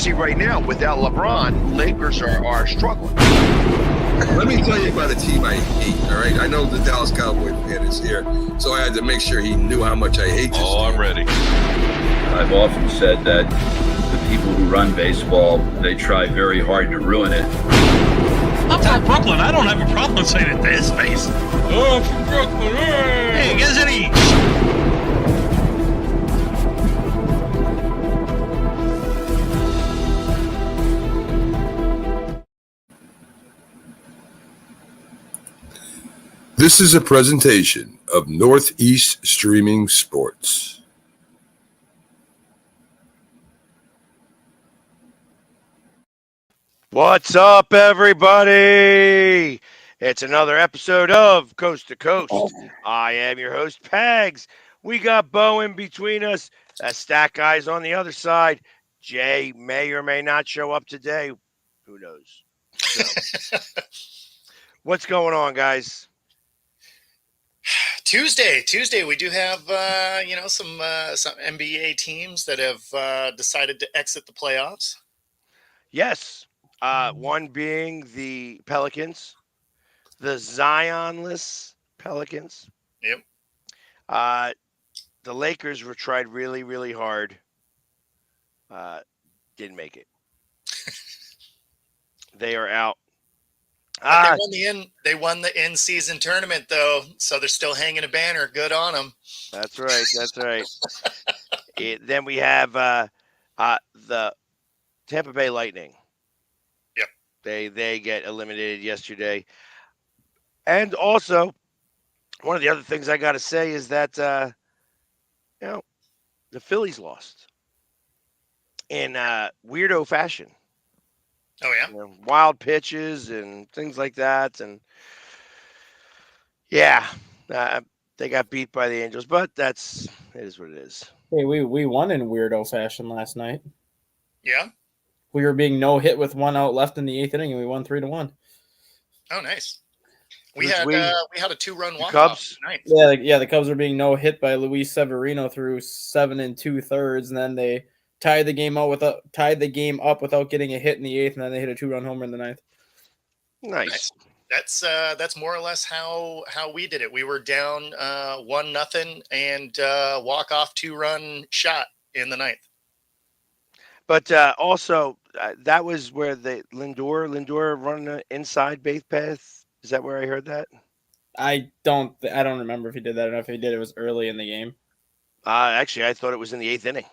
see right now, without LeBron, Lakers are struggling. Let me tell you about a team I hate, all right? I know the Dallas Cowboy fan is here, so I had to make sure he knew how much I hate this team. I'm ready. I've often said that the people who run baseball, they try very hard to ruin it. I'm from Brooklyn. I don't have a problem saying it to his face. Oh, I'm from Brooklyn. Hey, guys, any... This is a presentation of Northeast Streaming Sports. What's up, everybody? It's another episode of Coast to Coast. I am your host, Pags. We got Bo in between us. That Stat Guy's on the other side. Jay may or may not show up today. Who knows? So, what's going on, guys? Tuesday, we do have some NBA teams that have decided to exit the playoffs. Yes, one being the Pelicans, the Zionless Pelicans. Yep. The Lakers were tried really, really hard. Didn't make it. They are out. They won the in-season tournament, though, so they're still hanging a banner. Good on them. That's right. That's right. Then we have the Tampa Bay Lightning. Yep. They get eliminated yesterday. And also, one of the other things I got to say is that, the Phillies lost in weirdo fashion. Oh, yeah? Wild pitches and things like that. And, yeah, they got beat by the Angels. But it is what it is. Hey, we won in weirdo fashion last night. Yeah? We were being no hit with 1 out left in the 8th inning, and we won 3-1. Oh, nice. We had a 2-run walk-off Cubs tonight. Yeah, the Cubs were being no hit by Luis Severino through 7 2/3, and then they tied the game up without getting a hit in the 8th, and then they hit a 2-run homer in the 9th. Nice. That's more or less how we did it. We were down 1-0 and walk-off 2-run shot in the 9th. But also, that was where the Lindor run an inside base path. Is that where I heard that? I don't remember if he did that or not. If he did, it was early in the game. Actually, I thought it was in the 8th inning.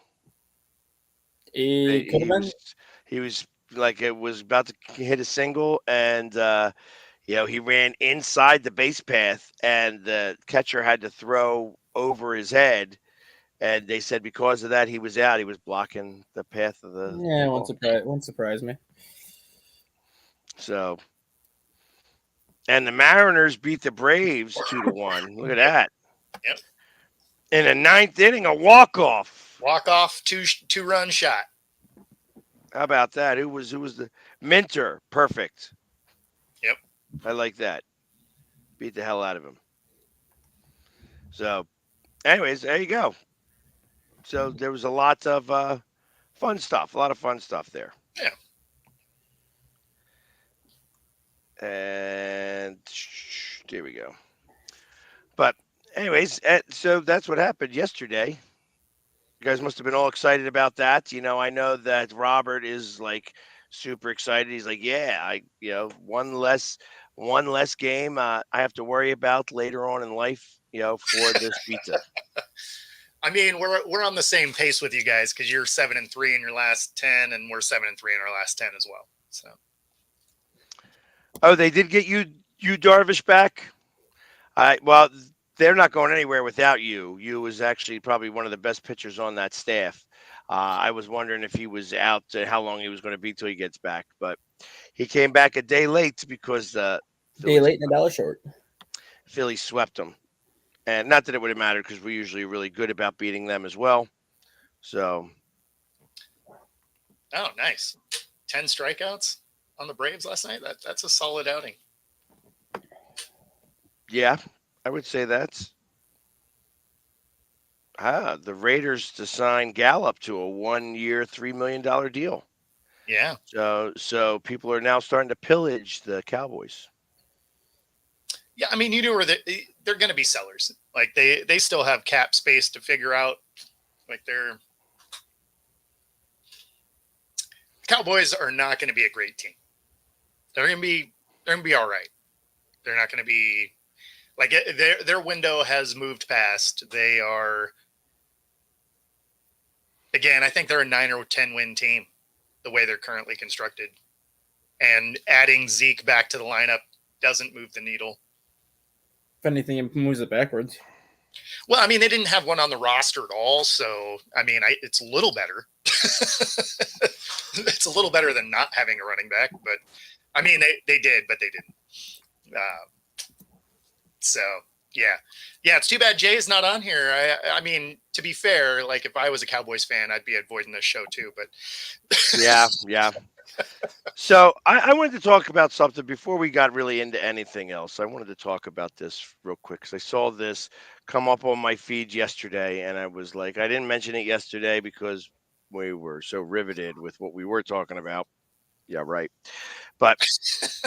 He was like, it was about to hit a single, and he ran inside the base path, and the catcher had to throw over his head. And they said because of that, he was out. He was blocking the path of the. Yeah, won't surprise me. So, and the Mariners beat the Braves 2-1. Look at that. Yep. In the 9th inning, a walk-off. Walk-off 2-run shot. How about that? Who was the Minter? Perfect. Yep. I like that. Beat the hell out of him. So, anyways, there you go. So there was a lot of fun stuff. A lot of fun stuff there. Yeah. And there we go. But anyways, so that's what happened yesterday. You guys must have been all excited about that. I know that Robert is like super excited. He's like, yeah, one less game I have to worry about later on in life, for this pizza. I mean, we're on the same pace with you guys because you're 7-3 in your last 10, and we're 7-3 in our last 10 as well. So. Oh, they did get you Darvish back. Well, they're not going anywhere without you. You was actually probably one of the best pitchers on that staff. I was wondering if he was out, how long he was going to be till he gets back, but he came back a day late because day late and a dollar short. Philly swept him. And not that it would have mattered because we're usually really good about beating them as well. So. Oh, nice. 10 strikeouts on the Braves last night. That's a solid outing. Yeah, I would say that's. The Raiders to sign Gallup to a 1-year, $3 million deal. Yeah. So people are now starting to pillage the Cowboys. Yeah, I mean, you know where they're going to be sellers. Like they still have cap space to figure out. Like Cowboys are not going to be a great team. They're going to be all right. They're not going to be like their window has moved past. They are, again, I think they're a 9 or 10 win team the way they're currently constructed, and adding Zeke back to the lineup doesn't move the needle. If anything, it moves it backwards. Well, I mean, they didn't have one on the roster at all, so I mean, it's a little better. It's a little better than not having a running back, but I mean, they did, but they didn't. So yeah, it's too bad Jay is not on here. I mean, to be fair, like if I was a Cowboys fan, I'd be avoiding this show too. But Yeah. So I wanted to talk about something before we got really into anything else. I wanted to talk about this real quick because I saw this come up on my feed yesterday, and I was like, I didn't mention it yesterday because we were so riveted with what we were talking about. Yeah, right. But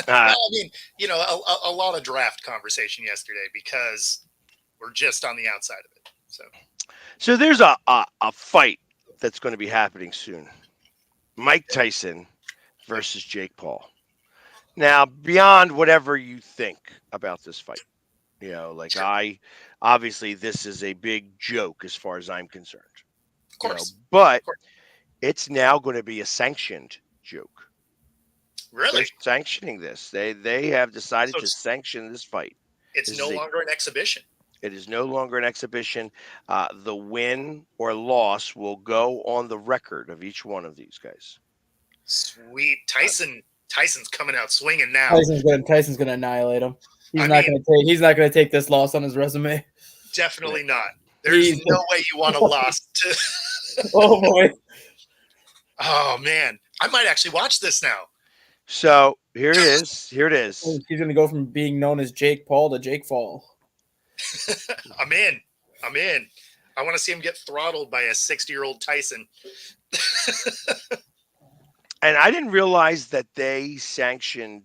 I mean, you know, a lot of draft conversation yesterday because we're just on the outside of it. So there's a fight that's going to be happening soon. Mike Tyson versus Jake Paul. Now, beyond whatever you think about this fight, you know, like obviously this is a big joke as far as I'm concerned. Of course. But it's now going to be a sanctioned joke. Really? They're sanctioning this. They have decided to sanction this fight. It's no longer an exhibition. It is no longer an exhibition. The win or loss will go on the record of each one of these guys. Sweet. Tyson's coming out swinging now. Tyson's gonna annihilate him. He's not gonna take this loss on his resume. Definitely not. There's no way you want a loss to Oh boy. Oh man. I might actually watch this now. So here it is. He's gonna go from being known as Jake Paul to Jake Fall. I'm in. I want to see him get throttled by a 60-year-old Tyson. And I didn't realize that they sanctioned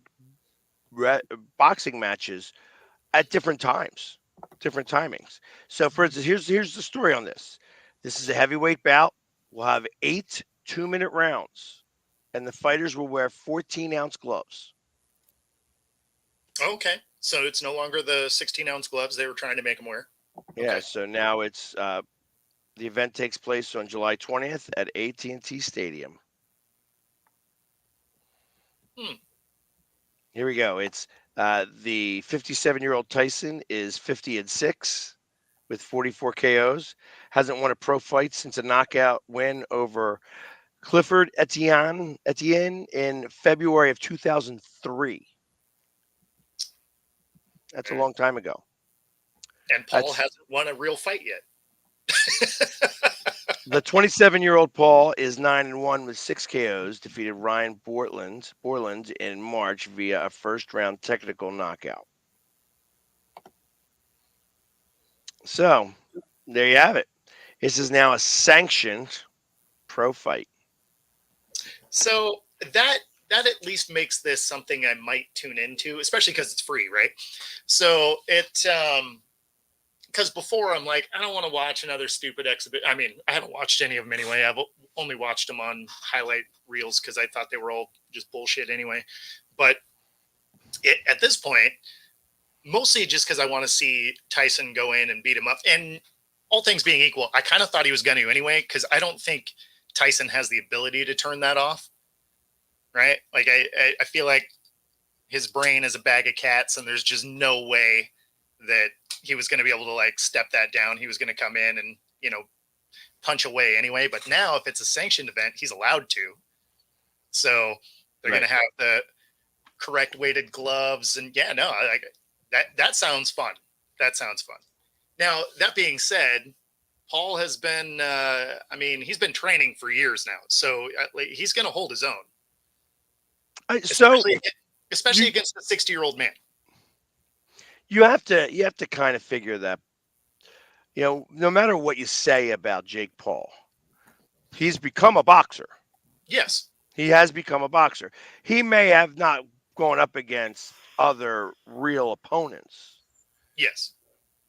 boxing matches at different times, different timings. So, for instance, here's the story on this. This is a heavyweight bout. We'll have 8 2-minute rounds, and the fighters will wear 14-ounce gloves. Okay. So it's no longer the 16-ounce gloves they were trying to make him wear. Yeah, Okay. so now it's the event takes place on July 20th at AT&T Stadium. Here we go. It's the 57-year-old Tyson is 50-6 with 44 KOs. Hasn't won a pro fight since a knockout win over Clifford Etienne in February of 2003. That's a long time ago. And Paul hasn't won a real fight yet. The 27-year-old Paul is 9-1 with 6 KOs, defeated Ryan Borland in March via a first-round technical knockout. So, there you have it. This is now a sanctioned pro fight. So that at least makes this something I might tune into, especially because it's free, right? So because before I'm like, I don't want to watch another stupid exhibit. I mean, I haven't watched any of them anyway. I've only watched them on highlight reels because I thought they were all just bullshit anyway. But at this point, mostly just because I want to see Tyson go in and beat him up. And all things being equal, I kind of thought he was going to anyway, because I don't think Tyson has the ability to turn that off. Right? Like I feel like his brain is a bag of cats, and there's just no way that he was going to be able to like step that down. He was going to come in and, you know, punch away anyway. But now if it's a sanctioned event, he's allowed to. So they're going to have the correct weighted gloves. And yeah, no, that sounds fun. That sounds fun. Now, that being said, Paul has been, he's been training for years now. So he's going to hold his own. Especially against a 60-year-old man. You have to kind of figure that, you know, no matter what you say about Jake Paul, he's become a boxer. Yes. He has become a boxer. He may have not gone up against other real opponents, Yes.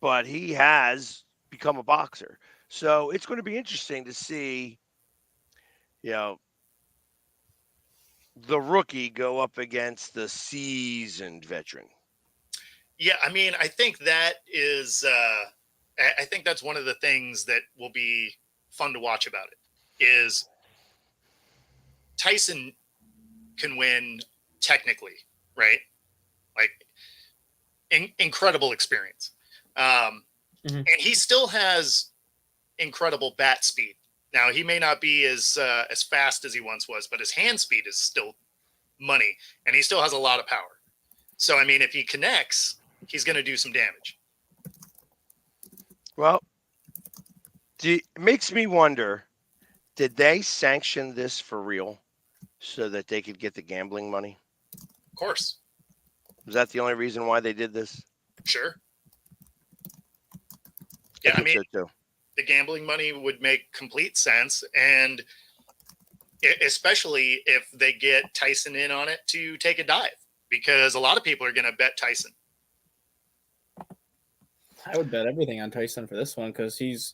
but he has become a boxer. So it's going to be interesting to see, you know, the rookie go up against the seasoned veteran. Yeah, I mean, I think that is. I think that's one of the things that will be fun to watch about it. Is Tyson can win technically, right? Like incredible experience, and he still has incredible bat speed. Now he may not be as fast as he once was, but his hand speed is still money, and he still has a lot of power. So I mean, if he connects, he's going to do some damage. Well, it makes me wonder, did they sanction this for real so that they could get the gambling money? Of course. Was that the only reason why they did this? Sure. Yeah, I mean, so too. The gambling money would make complete sense, and especially if they get Tyson in on it to take a dive, because a lot of people are going to bet Tyson. I would bet everything on Tyson for this one because he's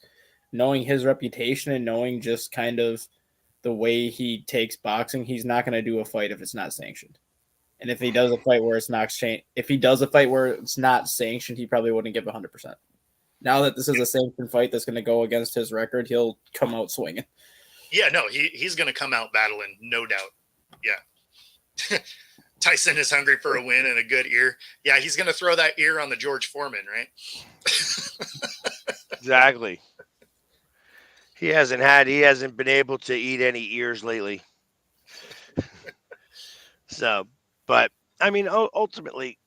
knowing his reputation and knowing just kind of the way he takes boxing. He's not going to do a fight if it's not sanctioned. And if he does a fight where it's not sanctioned, he probably wouldn't give 100%. Now that this is a sanctioned fight that's going to go against his record, he'll come out swinging. Yeah, no, he's going to come out battling, no doubt. Yeah. Tyson is hungry for a win and a good ear. Yeah, he's going to throw that ear on the George Foreman, right? Exactly. He hasn't been able to eat any ears lately. So, but I mean, ultimately,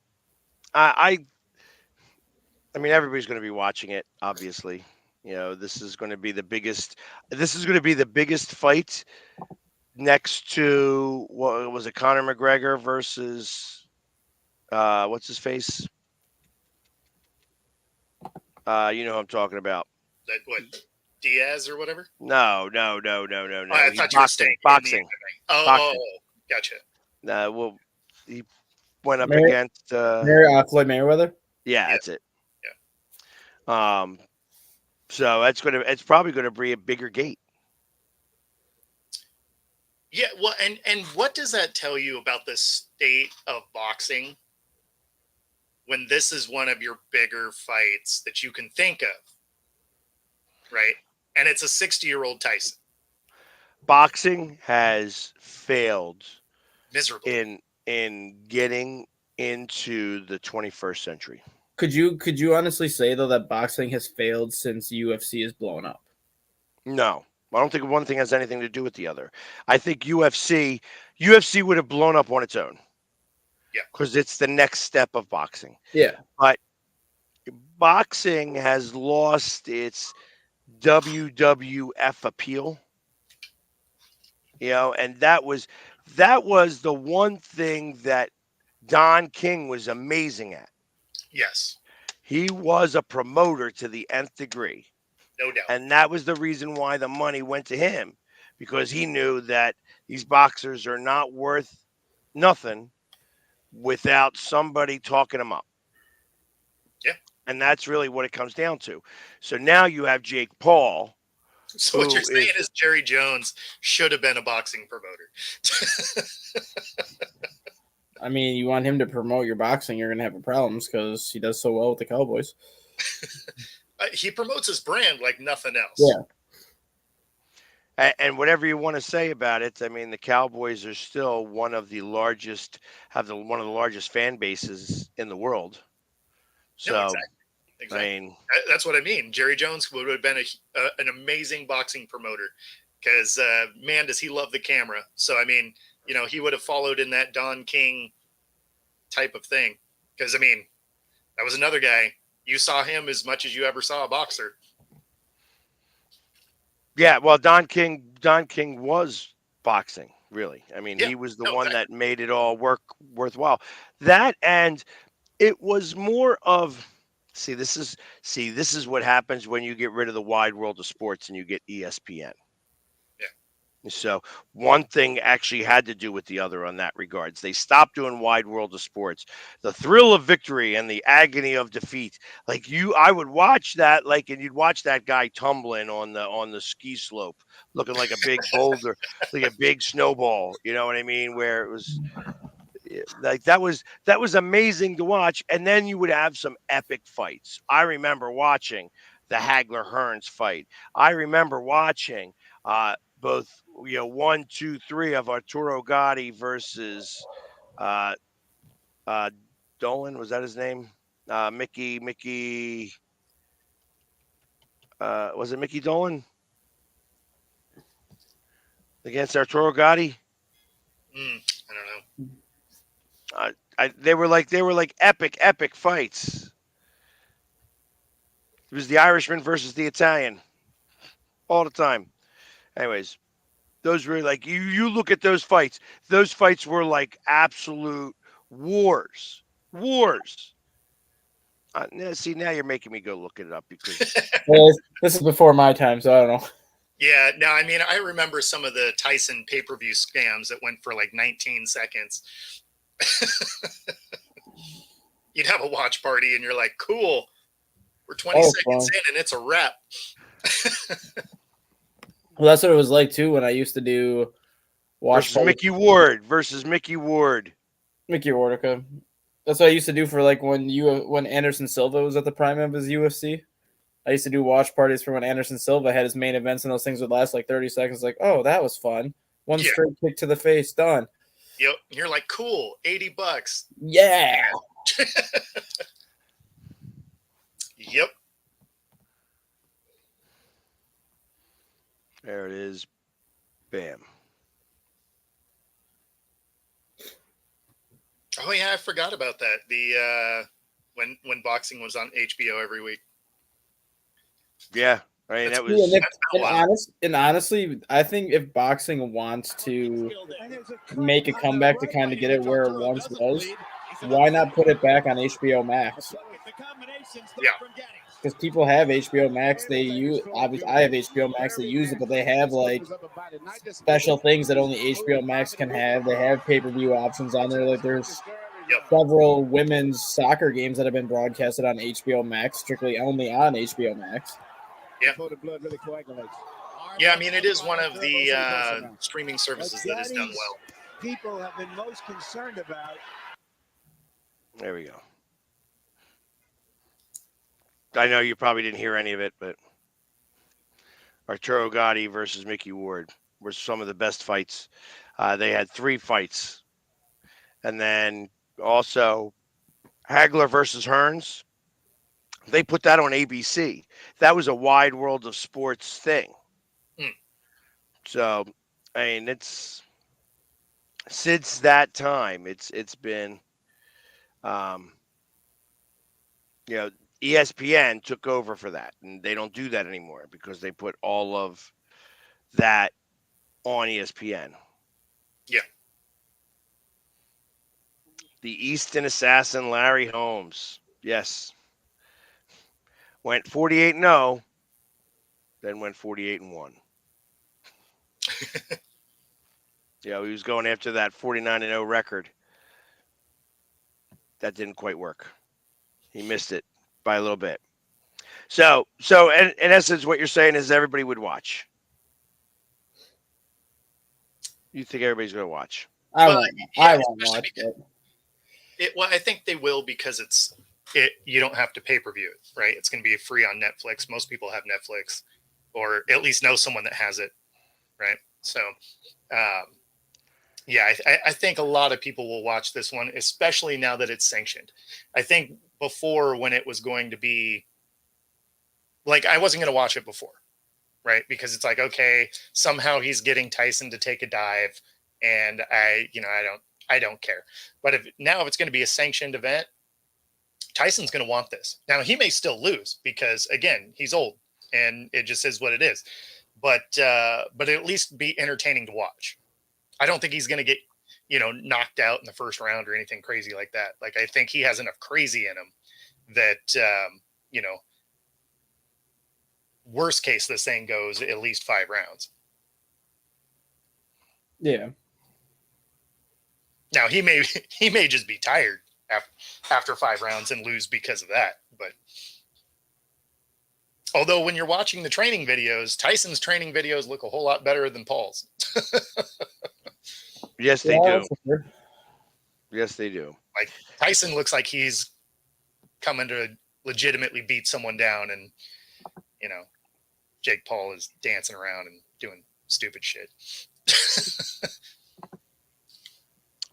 I mean, everybody's going to be watching it. Obviously, you know, this is going to be the biggest fight next to what was it? Conor McGregor versus what's his face? You know who I'm talking about. That what, Diaz or whatever? No. Oh, I thought you were saying boxing. Oh, gotcha. Well, he went up Floyd against Mayweather. Yeah, that's it. Yeah. So it's probably gonna be a bigger gate. Yeah, well, and what does that tell you about the state of boxing when this is one of your bigger fights that you can think of, right? And it's a 60-year-old Tyson. Boxing has failed miserably in getting into the 21st century. Could you honestly say though that boxing has failed since UFC is blown up? No. I don't think one thing has anything to do with the other. I think UFC would have blown up on its own. Yeah. Because it's the next step of boxing. Yeah. But boxing has lost its WWF appeal. You know, and that was the one thing that Don King was amazing at. Yes. He was a promoter to the nth degree. No doubt. And that was the reason why the money went to him, because he knew that these boxers are not worth nothing without somebody talking them up. Yeah. And that's really what it comes down to. So now you have Jake Paul. So what you're saying is Jerry Jones should have been a boxing promoter. I mean, you want him to promote your boxing, you're going to have problems because he does so well with the Cowboys. He promotes his brand like nothing else. Yeah. And whatever you want to say about it, I mean, the Cowboys are still one of the largest fan bases in the world. So, no, exactly. I mean, that's what I mean. Jerry Jones would have been an amazing boxing promoter because, man, does he love the camera. So, I mean, you know, he would have followed in that Don King type of thing. Because, I mean, that was another guy. You saw him as much as you ever saw a boxer. Yeah, well, Don King was boxing, really. I mean, Yeah, he was the one that made it all worthwhile. That, and it was more of, this is what happens when you get rid of the wide world of sports and you get ESPN. Yeah. So one thing actually had to do with the other on that regards. They stopped doing Wide World of Sports. The thrill of victory and the agony of defeat. Like I would watch that, like, and you'd watch that guy tumbling on the ski slope, looking like a big boulder, like a big snowball. You know what I mean? Where it was like that was amazing to watch. And then you would have some epic fights. I remember watching the Hagler Hearns fight. I remember watching both 1, 2, 3 of Arturo Gatti versus Dolan. Was that his name? Mickey. Was it Mickey Dolan against Arturo Gatti? I don't know. They were like epic fights. It was the Irishman versus the Italian all the time. Anyways, those were like you look at those fights. Those fights were like absolute wars. See, now you're making me go look it up because Well, this is before my time, so I don't know. Yeah, no, I mean, I remember some of the Tyson pay-per-view scams that went for like 19 seconds. You'd have a watch party and you're like, cool, we're 20 seconds in and it's a wrap. Well, that's what it was like too when I used to do watch versus Mickey Ward versus Mickey Ward. Mickey Ward. That's what I used to do for like when Anderson Silva was at the prime of his UFC. I used to do watch parties for when Anderson Silva had his main events, and those things would last like 30 seconds. Like, oh, that was fun. One straight kick to the face, done. Yep. You're like, cool, $80. Yeah. Yep. There it is. Bam. Oh yeah, I forgot about that. The when boxing was on HBO every week. Yeah, I mean that was. And honestly, I think if boxing wants to make a comeback to kind of get it where it once was, why not put it back on HBO Max? Yeah. Because people have HBO Max, they use. Obviously, I have HBO Max, they use it, but they have like special things that only HBO Max can have. They have pay-per-view options on there. Like there's several women's soccer games that have been broadcasted on HBO Max, strictly only on HBO Max. Yeah. Yeah, I mean it is one of the streaming services that has done well. People have been most concerned about. There we go. I know you probably didn't hear any of it, but Arturo Gatti versus Mickey Ward were some of the best fights. They had 3 fights. And then also Hagler versus Hearns. They put that on ABC. That was a Wide World of Sports thing. So, I mean, it's since that time, it's been, ESPN took over for that, and they don't do that anymore because they put all of that on ESPN. Yeah. The Easton assassin, Larry Holmes. Yes. Went 48-0, then went 48-1. He was going after that 49-0 record. That didn't quite work. He missed it by a little bit. So in essence, what you're saying is everybody would watch. You think everybody's going to watch? I won't watch it. Well, I think they will because you don't have to pay-per-view it, right? It's going to be free on Netflix. Most people have Netflix or at least know someone that has it, right? So, I think a lot of people will watch this one, especially now that it's sanctioned. I think before when it was going to be like, I wasn't going to watch it before, right? Because it's like, okay, somehow he's getting Tyson to take a dive and I don't care. But if it's going to be a sanctioned event, Tyson's going to want this. Now he may still lose because again, he's old and it just is what it is, but at least be entertaining to watch. I don't think he's going to get, knocked out in the first round or anything crazy like that. Like, I think he has enough crazy in him that, worst case, this thing goes at least 5 rounds. Yeah. Now he may just be tired after 5 rounds and lose because of that. But although when you're watching the training videos, Tyson's training videos look a whole lot better than Paul's. Yes, they Yeah, do. for sure. Yes, they do. Like Tyson looks like he's coming to legitimately beat someone down, and Jake Paul is dancing around and doing stupid shit.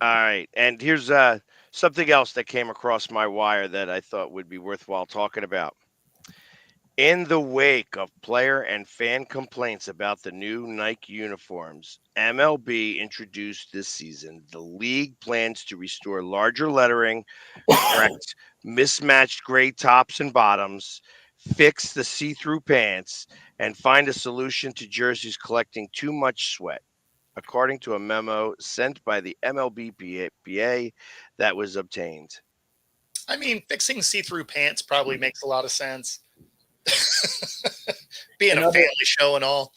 All right, and here's something else that came across my wire that I thought would be worthwhile talking about. In the wake of player and fan complaints about the new Nike uniforms, MLB introduced this season the league plans to restore larger lettering, correct mismatched gray tops and bottoms, fix the see-through pants, and find a solution to jerseys collecting too much sweat, according to a memo sent by the MLBPA that was obtained. I mean, fixing see-through pants probably makes a lot of sense. Being a family show and all.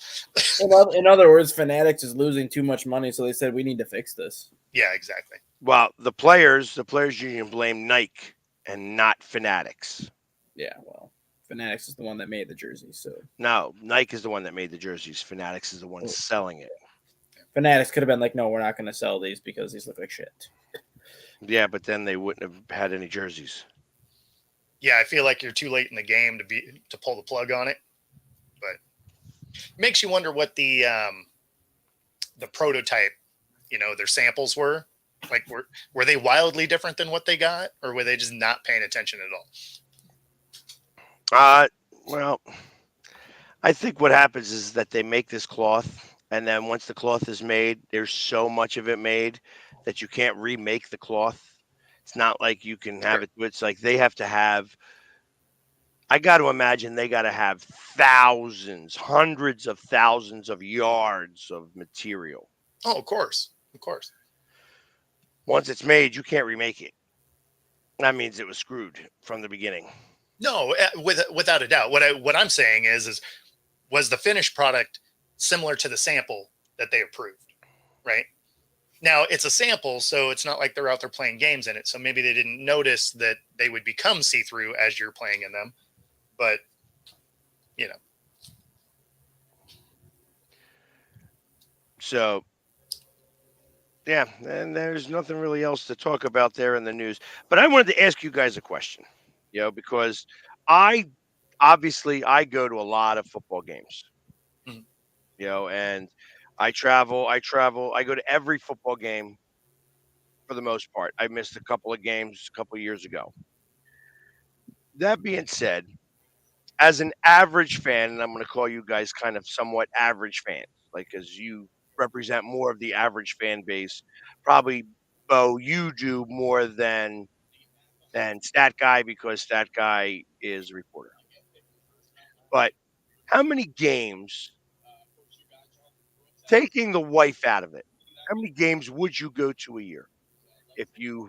In other words, Fanatics is losing too much money, so they said we need to fix this. Yeah, exactly. Well, the players union blame Nike and not Fanatics. Yeah, well, Fanatics is the one that made the jerseys, so No, Nike is the one that made the jerseys. Fanatics is the one selling it. Fanatics could have been like, no, we're not going to sell these because these look like shit. Yeah, but then they wouldn't have had any jerseys. Yeah, I feel like you're too late in the game to pull the plug on it, but it makes you wonder what the prototype, their samples were. Like, were they wildly different than what they got, or were they just not paying attention at all? Well, I think what happens is that they make this cloth, and then once the cloth is made, there's so much of it made that you can't remake the cloth. It's not like you can have it. It's like they have to have. I got to imagine they got to have thousands, hundreds of thousands of yards of material. Oh, of course. Once it's made, you can't remake it. That means it was screwed from the beginning. No, without a doubt. What I'm saying is was the finished product similar to the sample that they approved, right? Now, it's a sample, so it's not like they're out there playing games in it. So maybe they didn't notice that they would become see-through as you're playing in them. But, So, yeah, and there's nothing really else to talk about there in the news. But I wanted to ask you guys a question, because I go to a lot of football games, and I travel. I go to every football game for the most part. I missed a couple of games a couple of years ago. That being said, as an average fan, and I'm going to call you guys kind of somewhat average fans, like as you represent more of the average fan base, probably, Bo, you do more than Stat Guy because Stat Guy is a reporter. But how many games, taking the wife out of it, how many games would you go to a year if you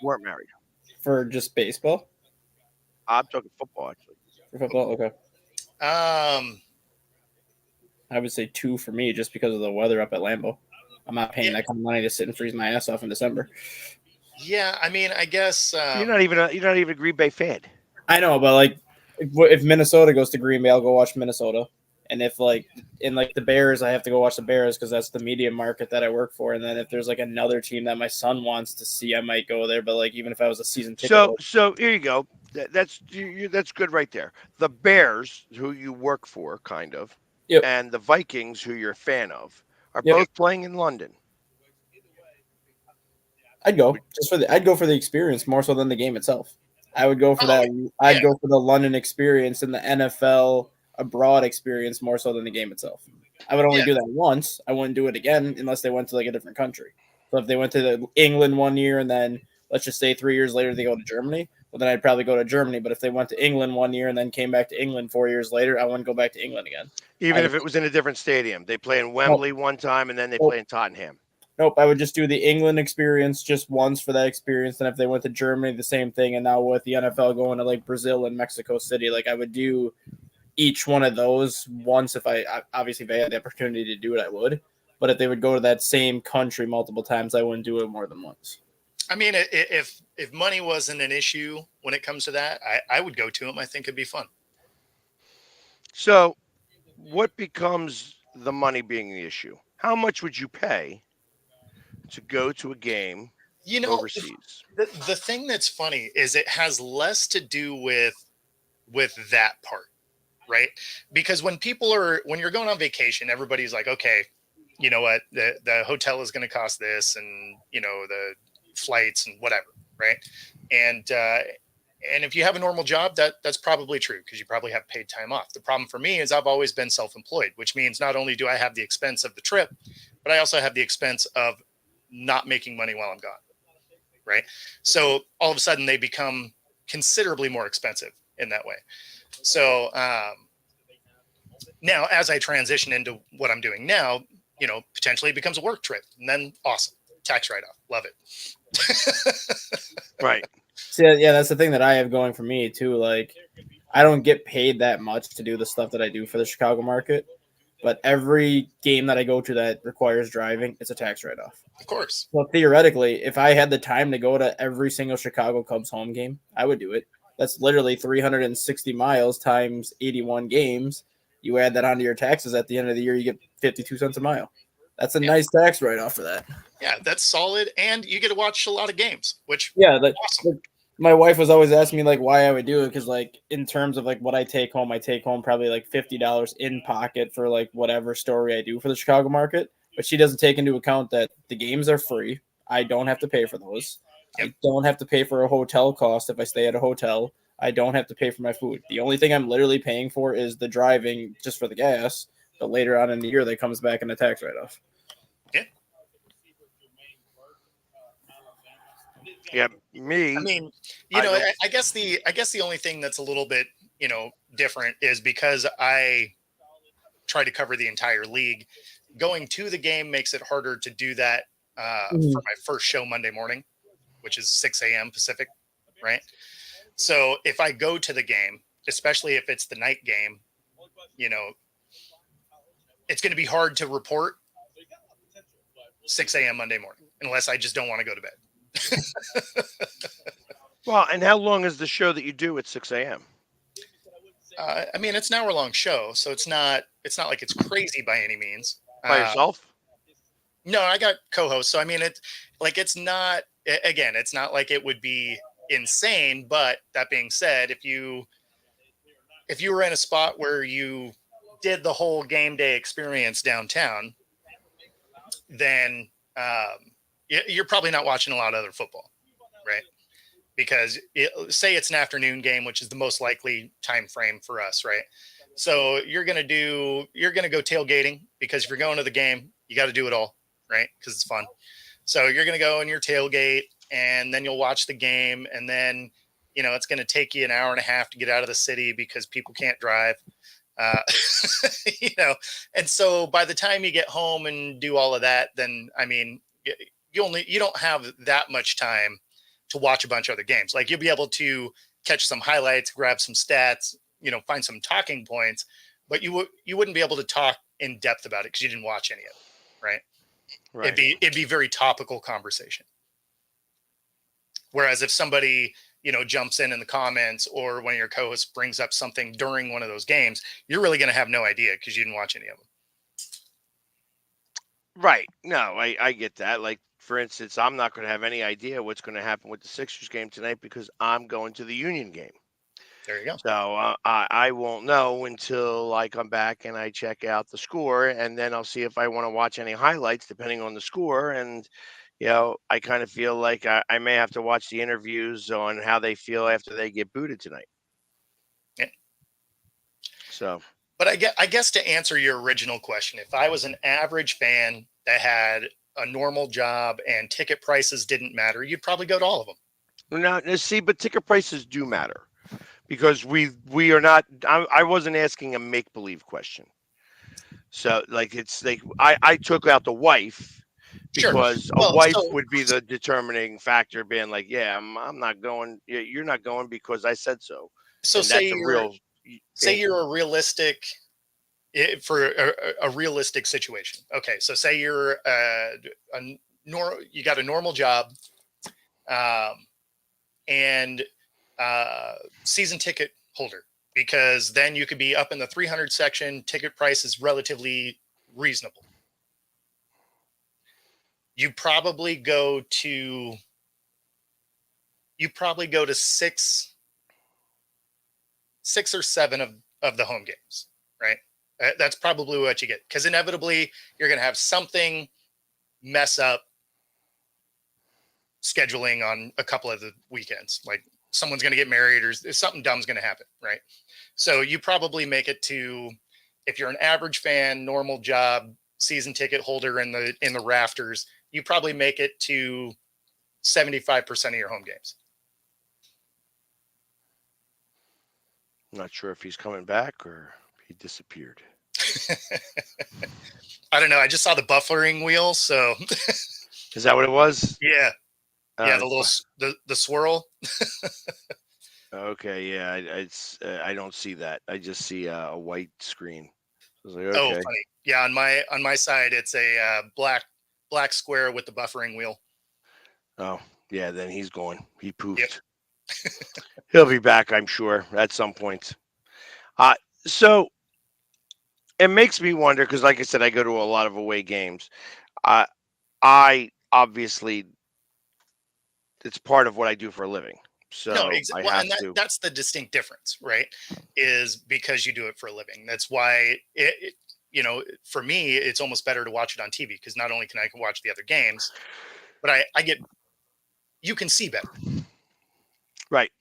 weren't married? For just baseball? I'm talking football, actually. For football? Okay. I would say 2 for me just because of the weather up at Lambeau. I'm not paying that kind of money to sit and freeze my ass off in December. yeah, I mean, I guess You're not even a Green Bay fan. I know, but like if Minnesota goes to Green Bay, I'll go watch Minnesota. And if the Bears, I have to go watch the Bears because that's the media market that I work for. And then if there's like another team that my son wants to see, I might go there. But like even if I was a season ticket, So here you go. That's good right there. The Bears, who you work for, kind of, Yep. and the Vikings, who you're a fan of, are Yep. both playing in London. I'd go for the experience more so than the game itself. I would go for that. I'd go for the London experience and the NFL abroad experience more so than the game itself. I would only do that once. I wouldn't do it again unless they went to like a different country. So if they went to England one year and then let's just say 3 years later they go to Germany, well then I'd probably go to Germany. But if they went to England one year and then came back to England 4 years later, I wouldn't go back to England again. Even if it was in a different stadium. They play in Wembley one time and then they play in Tottenham. Nope, I would just do the England experience just once for that experience. And if they went to Germany, the same thing. And now with the NFL going to like Brazil and Mexico City, like I would do each one of those once. If obviously if I had the opportunity to do it, I would. But if they would go to that same country multiple times, I wouldn't do it more than once. I mean, if money wasn't an issue when it comes to that, I would go to them. I think it'd be fun. So, what becomes the money being the issue? How much would you pay to go to a game overseas? The thing that's funny is it has less to do with that part, right? Because when you're going on vacation, everybody's like, okay, you know what, the hotel is going to cost this, and you know the flights and whatever, right? And if you have a normal job, that's probably true because you probably have paid time off. The problem for me is I've always been self-employed, which means not only do I have the expense of the trip, but I also have the expense of not making money while I'm gone, right? So all of a sudden they become considerably more expensive in that way. So now as I transition into what I'm doing now, you know, potentially it becomes a work trip, and then awesome, tax write-off, love it. Right. So, yeah, that's the thing that I have going for me too. Like, I don't get paid that much to do the stuff that I do for the Chicago market, but every game that I go to that requires driving, it's a tax write-off. Of course. Well, theoretically, if I had the time to go to every single Chicago Cubs home game, I would do it. That's literally 360 miles times 81 games. You add that onto your taxes at the end of the year, you get 52 cents a mile. That's a nice tax write-off for that. Yeah, that's solid, and you get to watch a lot of games, which awesome. My wife was always asking me like why I would do it, because like in terms of like what I take home probably like $50 in pocket for like whatever story I do for the Chicago market, but she doesn't take into account that the games are free. I don't have to pay for those. Yep. I don't have to pay for a hotel cost if I stay at a hotel. I don't have to pay for my food. The only thing I'm literally paying for is the driving just for the gas, but later on in the year that comes back in a tax write-off. Yeah, me. I mean, you know, I guess the only thing that's a little bit, you know, different is because I try to cover the entire league. Going to the game makes it harder to do that for my first show Monday morning, which is 6 a.m. Pacific, right? So if I go to the game, especially if it's the night game, you know, it's going to be hard to report 6 a.m. Monday morning unless I just don't want to go to bed. Well, and how long is the show that you do at 6 a.m.? I mean, it's an hour-long show, so it's not like it's crazy by any means. By yourself? No, I got co-hosts. So I mean, it's not like it would be insane. But that being said, if you were in a spot where you did the whole game day experience downtown, then you're probably not watching a lot of other football, right? Because say it's an afternoon game, which is the most likely time frame for us, right? So you're going to go tailgating, because if you're going to the game, you got to do it all, right? Because it's fun. So you're going to go in your tailgate, and then you'll watch the game, and then, you know, it's going to take you an hour and a half to get out of the city because people can't drive. You know, and so by the time you get home and do all of that, then, I mean, you don't have that much time to watch a bunch of other games. Like, you'll be able to catch some highlights, grab some stats, you know, find some talking points, but you wouldn't be able to talk in depth about it because you didn't watch any of it, right? Right. It'd be very topical conversation. Whereas if somebody, you know, jumps in the comments, or one of your co-hosts brings up something during one of those games, you're really going to have no idea because you didn't watch any of them. Right. No, I get that. Like, for instance, I'm not going to have any idea what's going to happen with the Sixers game tonight because I'm going to the Union game. There you go. So I won't know until I come back and I check out the score, and then I'll see if I want to watch any highlights depending on the score. And, you know, I kind of feel like I may have to watch the interviews on how they feel after they get booted tonight. Yeah. So. But I guess to answer your original question, if I was an average fan that had a normal job and ticket prices didn't matter, you'd probably go to all of them. Now, see, but ticket prices do matter, because we are not. I wasn't asking a make-believe question. So, like, it's like I took out the wife because a wife would be the determining factor, being like, yeah, I'm not going. You're not going because I said so. So and say say you're a realistic for a realistic situation. Okay, so say you're you got a normal job, and season ticket holder, because then you could be up in the 300 section. Ticket price is relatively reasonable. You probably go to six or seven of the home games, right? That's probably what you get, because inevitably you're going to have something mess up scheduling on a couple of the weekends. Like someone's going to get married or something dumb's going to happen, right? So you probably make it to, if you're an average fan, normal job, season ticket holder in the rafters, you probably make it to 75% of your home games. I'm not sure if he's coming back or he disappeared. I don't know. I just saw the buffering wheel. So Is that what it was? yeah. Yeah. The little, the swirl. Okay. Yeah. I don't see that. I just see a white screen. I was like, okay. Oh, funny. Yeah. On my side, it's a black square with the buffering wheel. Oh, yeah. Then he's gone. He poofed. Yep. He'll be back, I'm sure, at some point. So it makes me wonder, because like I said, I go to a lot of away games. I obviously, it's part of what I do for a living. So No, I well, have and to. that's the distinct difference, right? Is because you do it for a living. That's why for me, it's almost better to watch it on TV, because not only can I watch the other games, but you can see better. Right.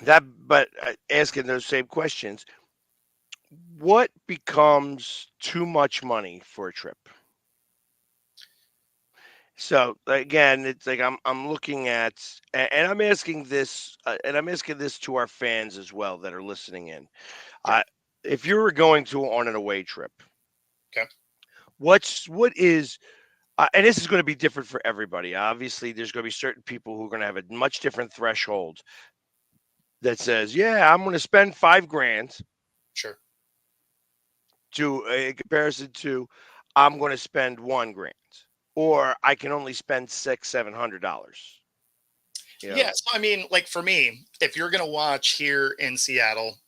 But asking those same questions, what becomes too much money for a trip? So again, it's like I'm looking at, and I'm asking this, to our fans as well that are listening in. If you were going on an away trip, okay, what is and this is going to be different for everybody. Obviously, there's going to be certain people who are going to have a much different threshold that says, yeah, I'm going to spend $5,000. Sure. To in comparison to, I'm going to spend $1,000, or I can only spend $600-$700. Yeah. So I mean, like for me, if you're going to watch here in Seattle,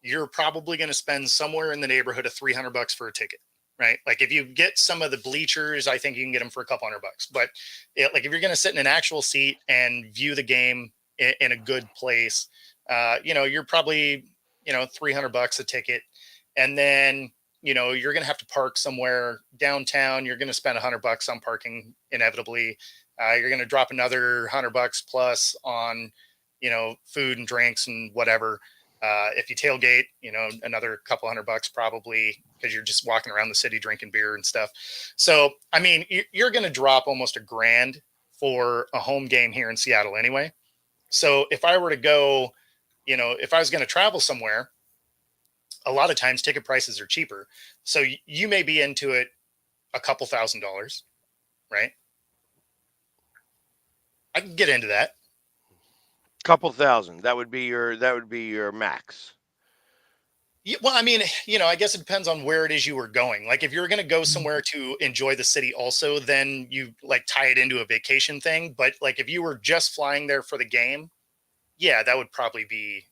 you're probably going to spend somewhere in the neighborhood of $300 for a ticket. Right. Like if you get some of the bleachers, I think you can get them for a couple $100. But like if you're going to sit in an actual seat and view the game in a good place, you're probably, $300 a ticket. And then, you're going to have to park somewhere downtown. You're going to spend $100 on parking inevitably. You're going to drop another $100 plus on, food and drinks and whatever. If you tailgate, another couple $100 probably, because you're just walking around the city drinking beer and stuff. So, I mean, you're going to drop almost $1,000 for a home game here in Seattle anyway. So if I were to go, if I was going to travel somewhere, a lot of times ticket prices are cheaper. So you may be into it a couple $1,000s, right? I can get into that. Couple thousand. That would be your max. Yeah, well, I mean, I guess it depends on where it is you were going. Like if you're going to go somewhere to enjoy the city also, then you like tie it into a vacation thing. But like if you were just flying there for the game, yeah, that would probably be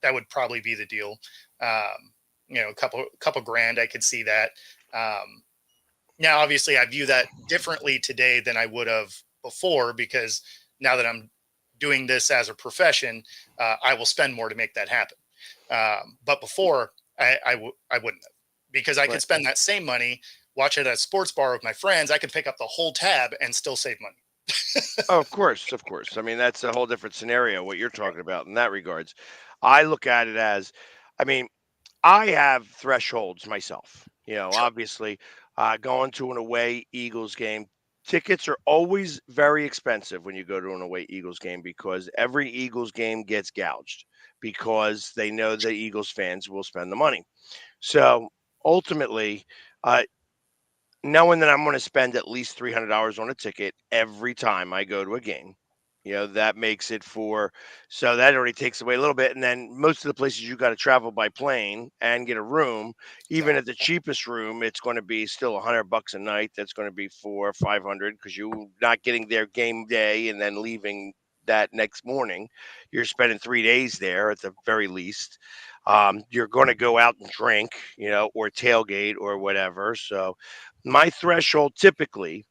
the deal. A couple grand, I could see that. Now, obviously I view that differently today than I would have before, because now that I'm doing this as a profession, I will spend more to make that happen. But before I wouldn't have, because I could spend that same money, watch it at a sports bar with my friends. I could pick up the whole tab and still save money. Oh, of course. I mean, that's a whole different scenario, what you're talking about in that regards. I look at it as, I mean, I have thresholds myself, obviously, going to an away Eagles game. Tickets are always very expensive when you go to an away Eagles game, because every Eagles game gets gouged, because they know the Eagles fans will spend the money. So ultimately, knowing that I'm going to spend at least $300 on a ticket every time I go to a game, That makes it so that already takes away a little bit. And then most of the places you got to travel by plane and get a room, even at the cheapest room, it's going to be still $100 a night. That's going to be $400-500 because you're not getting there game day and then leaving that next morning. You're spending 3 days there at the very least. You're going to go out and drink, or tailgate or whatever. So my threshold typically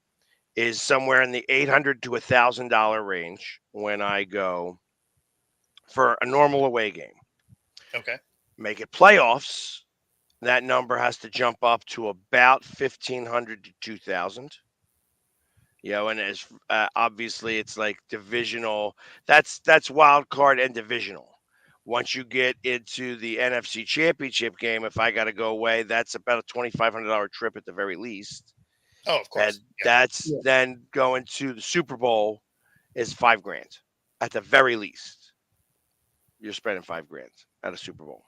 is somewhere in the $800 to $1,000 range when I go for a normal away game. Okay. Make it playoffs. That number has to jump up to about 1,500 to 2,000. And as obviously it's like divisional. That's wild card and divisional. Once you get into the NFC Championship game, if I got to go away, that's about a $2,500 trip at the very least. Oh, of course. And that's then going to the Super Bowl is $5,000 at the very least. You're spending $5,000 at a Super Bowl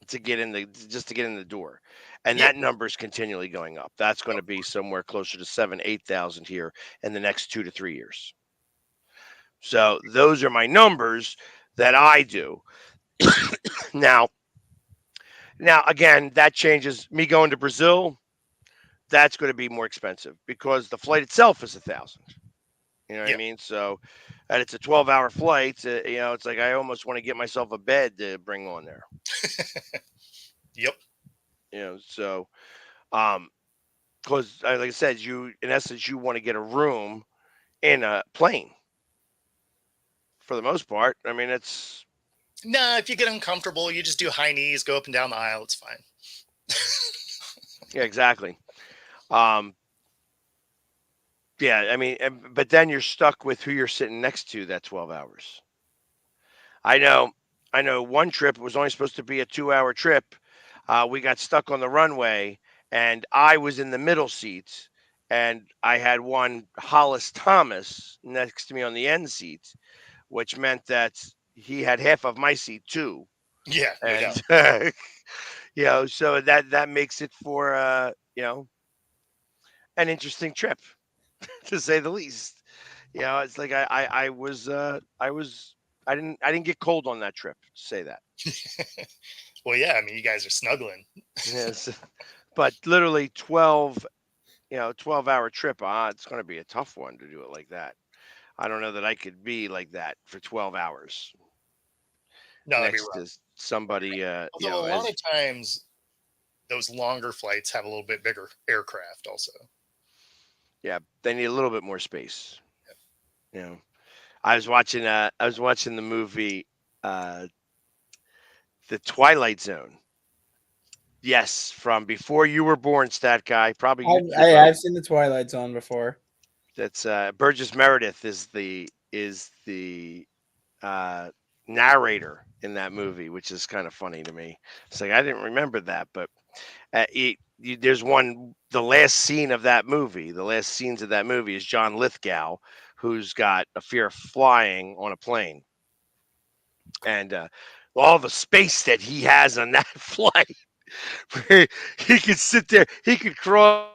to get in the door, and that number is continually going up. That's going to be somewhere closer to 7,000-8,000 here in the next 2 to 3 years. So those are my numbers that I do. Now again, that changes. Me going to Brazil, that's going to be more expensive because the flight itself is 1,000. You know what I mean? So, and it's a 12-hour flight. It's like I almost want to get myself a bed to bring on there. Yep. So, because like I said, in essence, you want to get a room in a plane. For the most part, I mean, it's. Nah, if you get uncomfortable, you just do high knees, go up and down the aisle. It's fine. Yeah, exactly. Yeah, I mean, but then you're stuck with who you're sitting next to that 12 hours. I know one trip was only supposed to be a 2-hour trip. We got stuck on the runway and I was in the middle seat and I had one Hollis Thomas next to me on the end seat, which meant that he had half of my seat too. Yeah. And, so that makes it for, an interesting trip, to say the least. It's like I didn't get cold on that trip, to say that. Well, yeah, I mean, you guys are snuggling. Yes, but literally 12-hour trip. It's going to be a tough one to do it like that. I don't know that I could be like that for 12 hours. No, that'd be next rough. to somebody. Although a lot of times, those longer flights have a little bit bigger aircraft, also. Yeah, they need a little bit more space. I was watching the movie The Twilight Zone. Yes, from before you were born, Stat Guy. Probably I've seen the Twilight Zone before. That's Burgess Meredith is the narrator in that movie, which is kind of funny to me. It's like I didn't remember that, but there's the last scenes of that movie is John Lithgow, who's got a fear of flying on a plane, and all the space that he has on that flight. He could sit there, he could cross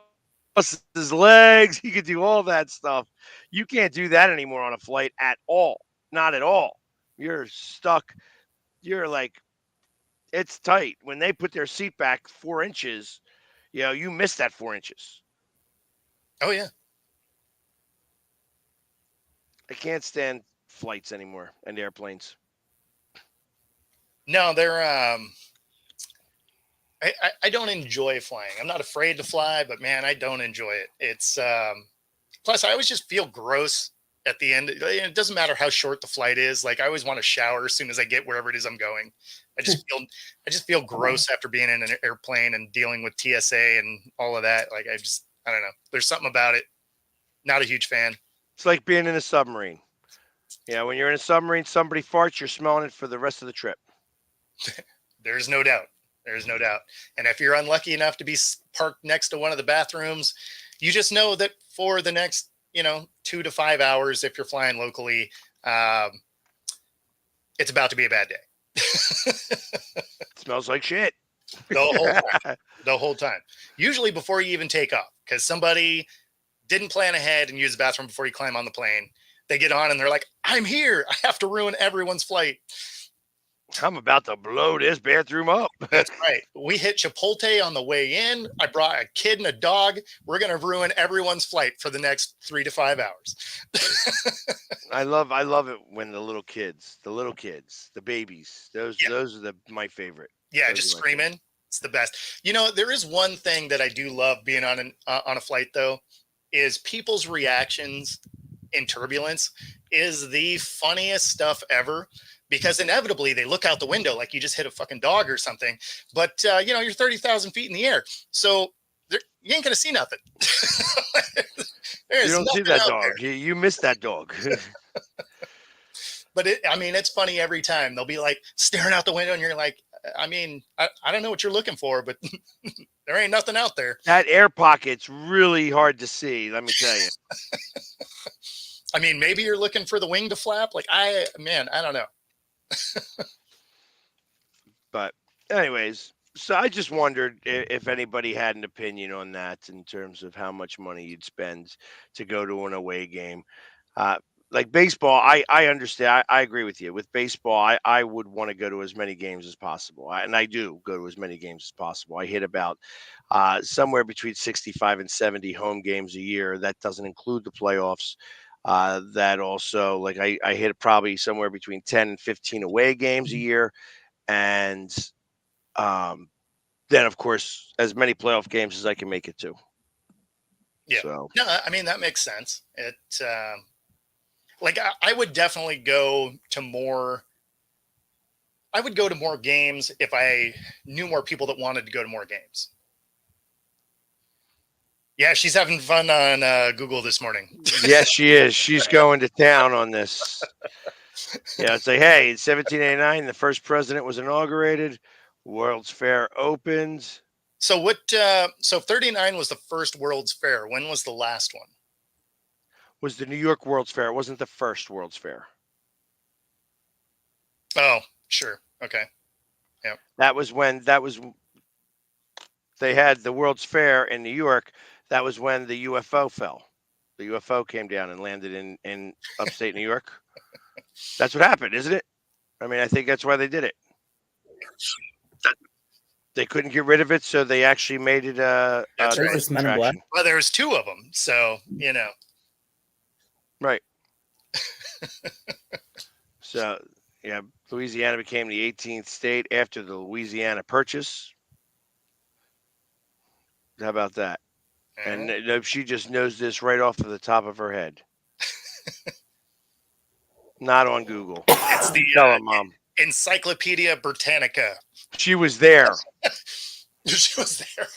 his legs, he could do all that stuff. You can't do that anymore on a flight at all. Not at all. You're stuck. You're like, it's tight. When they put their seat back 4 inches, you miss that 4 inches. Oh, yeah. I can't stand flights anymore and airplanes. No, they're I don't enjoy flying. I'm not afraid to fly, but man, I don't enjoy it. It's plus I always just feel gross at the end. It doesn't matter how short the flight is. Like I always want to shower as soon as I get wherever it is I'm going. I just feel gross after being in an airplane and dealing with TSA and all of that. Like I don't know. There's something about it. Not a huge fan. It's like being in a submarine. When you're in a submarine, somebody farts, you're smelling it for the rest of the trip. There's no doubt. There's no doubt. And if you're unlucky enough to be parked next to one of the bathrooms, you just know that for the next, 2 to 5 hours, if you're flying locally, it's about to be a bad day. Smells like shit. The whole time. Usually before you even take off, because somebody didn't plan ahead and use the bathroom before you climb on the plane. They get on and they're like, I'm here. I have to ruin everyone's flight. I'm about to blow this bathroom up. That's right. We hit Chipotle on the way in. I brought a kid and a dog. We're going to ruin everyone's flight for the next 3 to 5 hours. I love it when the little kids, the babies, those are my favorite. Yeah, Those just are my favorite. screaming. It's the best. You know, there is one thing that I do love being on a flight though, is people's reactions in turbulence is the funniest stuff ever. Because inevitably they look out the window like you just hit a fucking dog or something. But, you know, you're 30,000 feet in the air. So you ain't going to see nothing. You don't see that dog. You missed that dog. But it's funny every time. They'll be like staring out the window and you're like, I don't know what you're looking for, but there ain't nothing out there. That air pocket's really hard to see, let me tell you. Maybe you're looking for the wing to flap. Like, I don't know. But anyways, so I just wondered if anybody had an opinion on that in terms of how much money you'd spend to go to an away game. Like baseball, I understand. I agree with you. With baseball, I would want to go to as many games as possible. And I do go to as many games as possible. I hit about somewhere between 65 and 70 home games a year. That doesn't include the playoffs. That also, like I hit probably somewhere between 10 and 15 away games a year. And then, of course, as many playoff games as I can make it to. Yeah. So. No, that makes sense. I would definitely go to more. I would go to more games if I knew more people that wanted to go to more games. Yeah, she's having fun on Google this morning. Yes, she is. She's going to town on this. Yeah, it's like, hey, in 1789, the first president was inaugurated. World's Fair opened. So what? So 39 was the first World's Fair. When was the last one? Was the New York World's Fair. It wasn't the first World's Fair. Oh, sure. Okay. Yeah. That was they had the World's Fair in New York. That was when the UFO fell. The UFO came down and landed in upstate New York. That's what happened, isn't it? I think that's why they did it. They couldn't get rid of it, so they actually made it a Just Men in Black. Well, there was 2 of them, so you know. Right. So, yeah, Louisiana became the 18th state after the Louisiana Purchase. How about that? And she just knows this right off of the top of her head. Not on Google. It's the Tell her, Mom. Encyclopedia Britannica. She was there. She was there.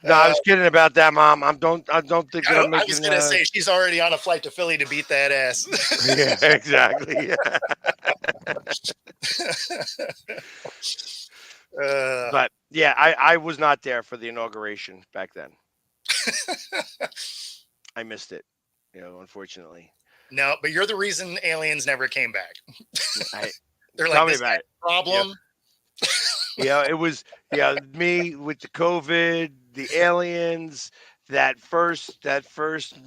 No, I was kidding about that, Mom. I don't think that I'm making. I was going to say she's already on a flight to Philly to beat that ass. Yeah, exactly. But yeah, I was not there for the inauguration back then. I missed it, unfortunately. No, but you're the reason aliens never came back. They're Tell like, me this about it. problem. Yeah, it was me with the COVID, the aliens, that first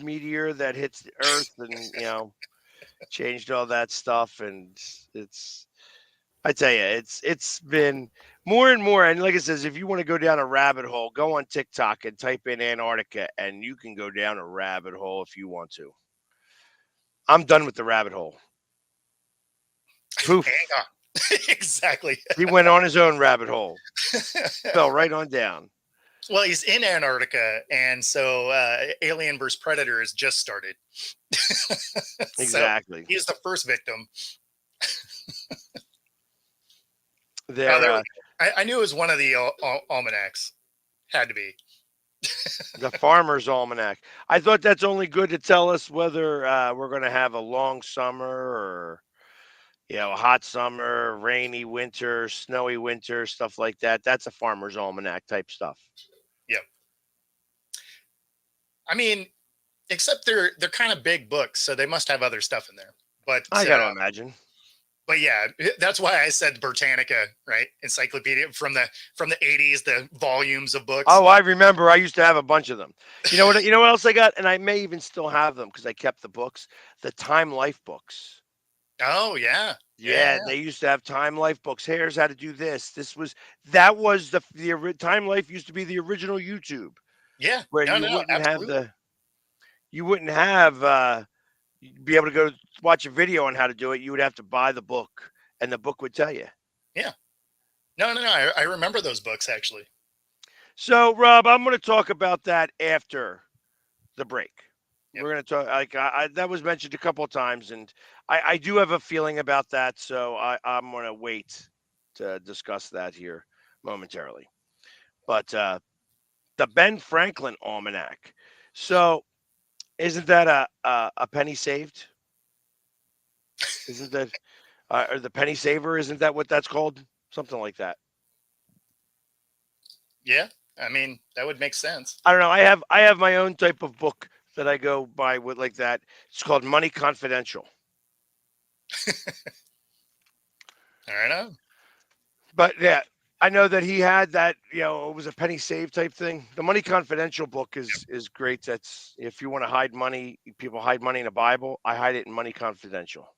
meteor that hits the Earth, and changed all that stuff. And I tell you, it's been more and more. And like it says, if you want to go down a rabbit hole, go on TikTok and type in Antarctica, and you can go down a rabbit hole if you want to. I'm done with the rabbit hole. Poof. Hang on. Exactly. He went on his own rabbit hole. Fell right on down. Well, he's in Antarctica, and so Alien vs. Predator has just started. Exactly. So he's the first victim. I knew it was one of the almanacs. Had to be. The Farmer's Almanac. I thought that's only good to tell us whether we're going to have a long summer or a hot summer, rainy winter, snowy winter, stuff like that. That's a Farmer's Almanac type stuff. Yep. Except they're kind of big books, so they must have other stuff in there. But I gotta imagine. But yeah, that's why I said Britannica, right? Encyclopedia from the 80s, the volumes of books. Oh, I remember. I used to have a bunch of them. You know what? You know what else I got? And I may even still have them because I kept the books. The Time Life books. Oh yeah. Yeah, they used to have Time Life books. Here's how to do this. That was the Time Life used to be the original YouTube. Yeah. Where No, you no, wouldn't absolutely. you'd be able to go watch a video on how to do it. You would have to buy the book, and the book would tell you. Yeah. No. I remember those books actually. So, Rob, I'm going to talk about that after the break. Yep. We're going to talk like that was mentioned a couple of times, and I do have a feeling about that. So I'm going to wait to discuss that here momentarily. But the Ben Franklin Almanac. So, isn't that a penny saved? Isn't that or the penny saver? Isn't that what that's called? Something like that. Yeah. I mean, that would make sense. I don't know. I have my own type of book that I go by with like that. It's called Money Confidential. All right. But yeah, I know that he had that. It was a penny save type thing. The Money Confidential book is great. That's if you want to hide money. People hide money in a Bible. I hide it in Money Confidential.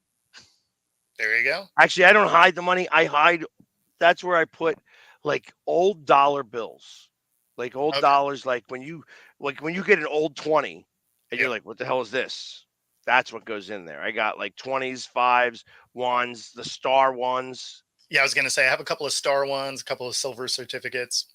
There you go. Actually, I don't hide the money. That's where I put like old dollar bills, like old dollars. Like when you get an old 20 and you're like, what the hell is this? That's what goes in there. I got like 20s, 5s, 1s, the star ones. Yeah, I was going to say I have a couple of star ones, a couple of silver certificates.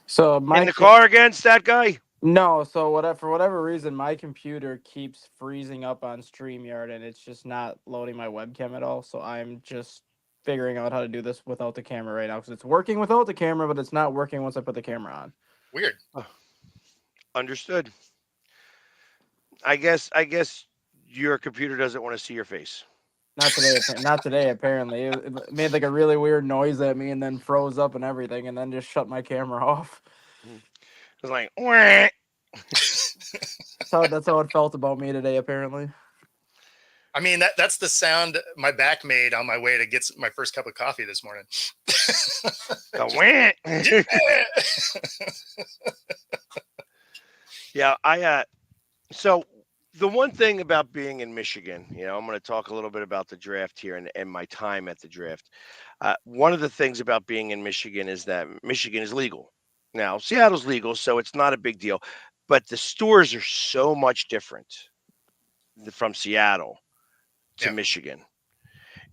So in the car against that guy? No, so for whatever reason, my computer keeps freezing up on StreamYard, and it's just not loading my webcam at all. So I'm just figuring out how to do this without the camera right now, because it's working without the camera, but it's not working once I put the camera on. Weird. Understood. I guess your computer doesn't want to see your face. Not today. Not today. Apparently, it made like a really weird noise at me, and then froze up and everything, and then just shut my camera off. It's like, wah. That's how it felt about me today. Apparently. I mean, that's the sound my back made on my way to get my first cup of coffee this morning. Yeah, so the one thing about being in Michigan, I'm going to talk a little bit about the draft here and my time at the draft. One of the things about being in Michigan is that Michigan is legal. Now, Seattle's legal, so it's not a big deal. But the stores are so much different from Seattle to Michigan.